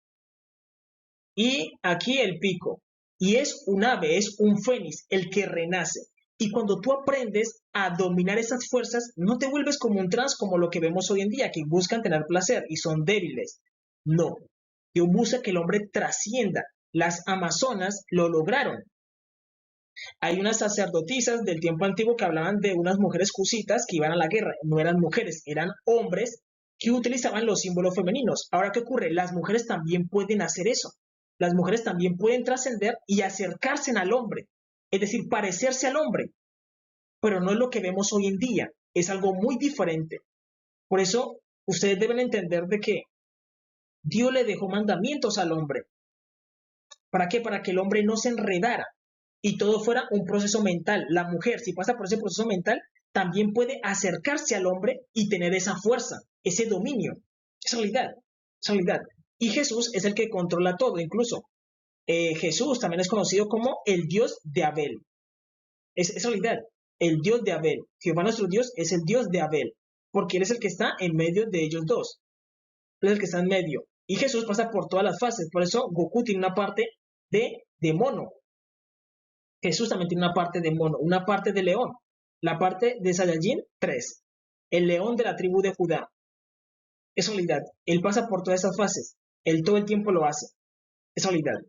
Y aquí el pico. Y es un ave, es un fénix, el que renace. Y cuando tú aprendes a dominar esas fuerzas, no te vuelves como un trans como lo que vemos hoy en día, que buscan tener placer y son débiles. No. Dios busca que el hombre trascienda. Las amazonas lo lograron. Hay unas sacerdotisas del tiempo antiguo que hablaban de unas mujeres cusitas que iban a la guerra. No eran mujeres, eran hombres que utilizaban los símbolos femeninos. Ahora, ¿qué ocurre? Las mujeres también pueden hacer eso. Las mujeres también pueden trascender y acercarse al hombre. Es decir, parecerse al hombre. Pero no es lo que vemos hoy en día. Es algo muy diferente. Por eso, ustedes deben entender de que Dios le dejó mandamientos al hombre. ¿Para qué? Para que el hombre no se enredara y todo fuera un proceso mental. La mujer, si pasa por ese proceso mental, también puede acercarse al hombre y tener esa fuerza, ese dominio, esa realidad, esa realidad. Y Jesús es el que controla todo, incluso. Jesús también es conocido como el Dios de Abel. Es realidad, el Dios de Abel. Jehová nuestro Dios es el Dios de Abel, porque Él es el que está en medio de ellos dos. Él es el que está en medio. Y Jesús pasa por todas las fases. Por eso Goku tiene una parte de mono. Jesús también tiene una parte de mono, una parte de león. La parte de Saiyajin 3. El león de la tribu de Judá. Es realidad. Él pasa por todas esas fases. Él todo el tiempo lo hace. Es realidad.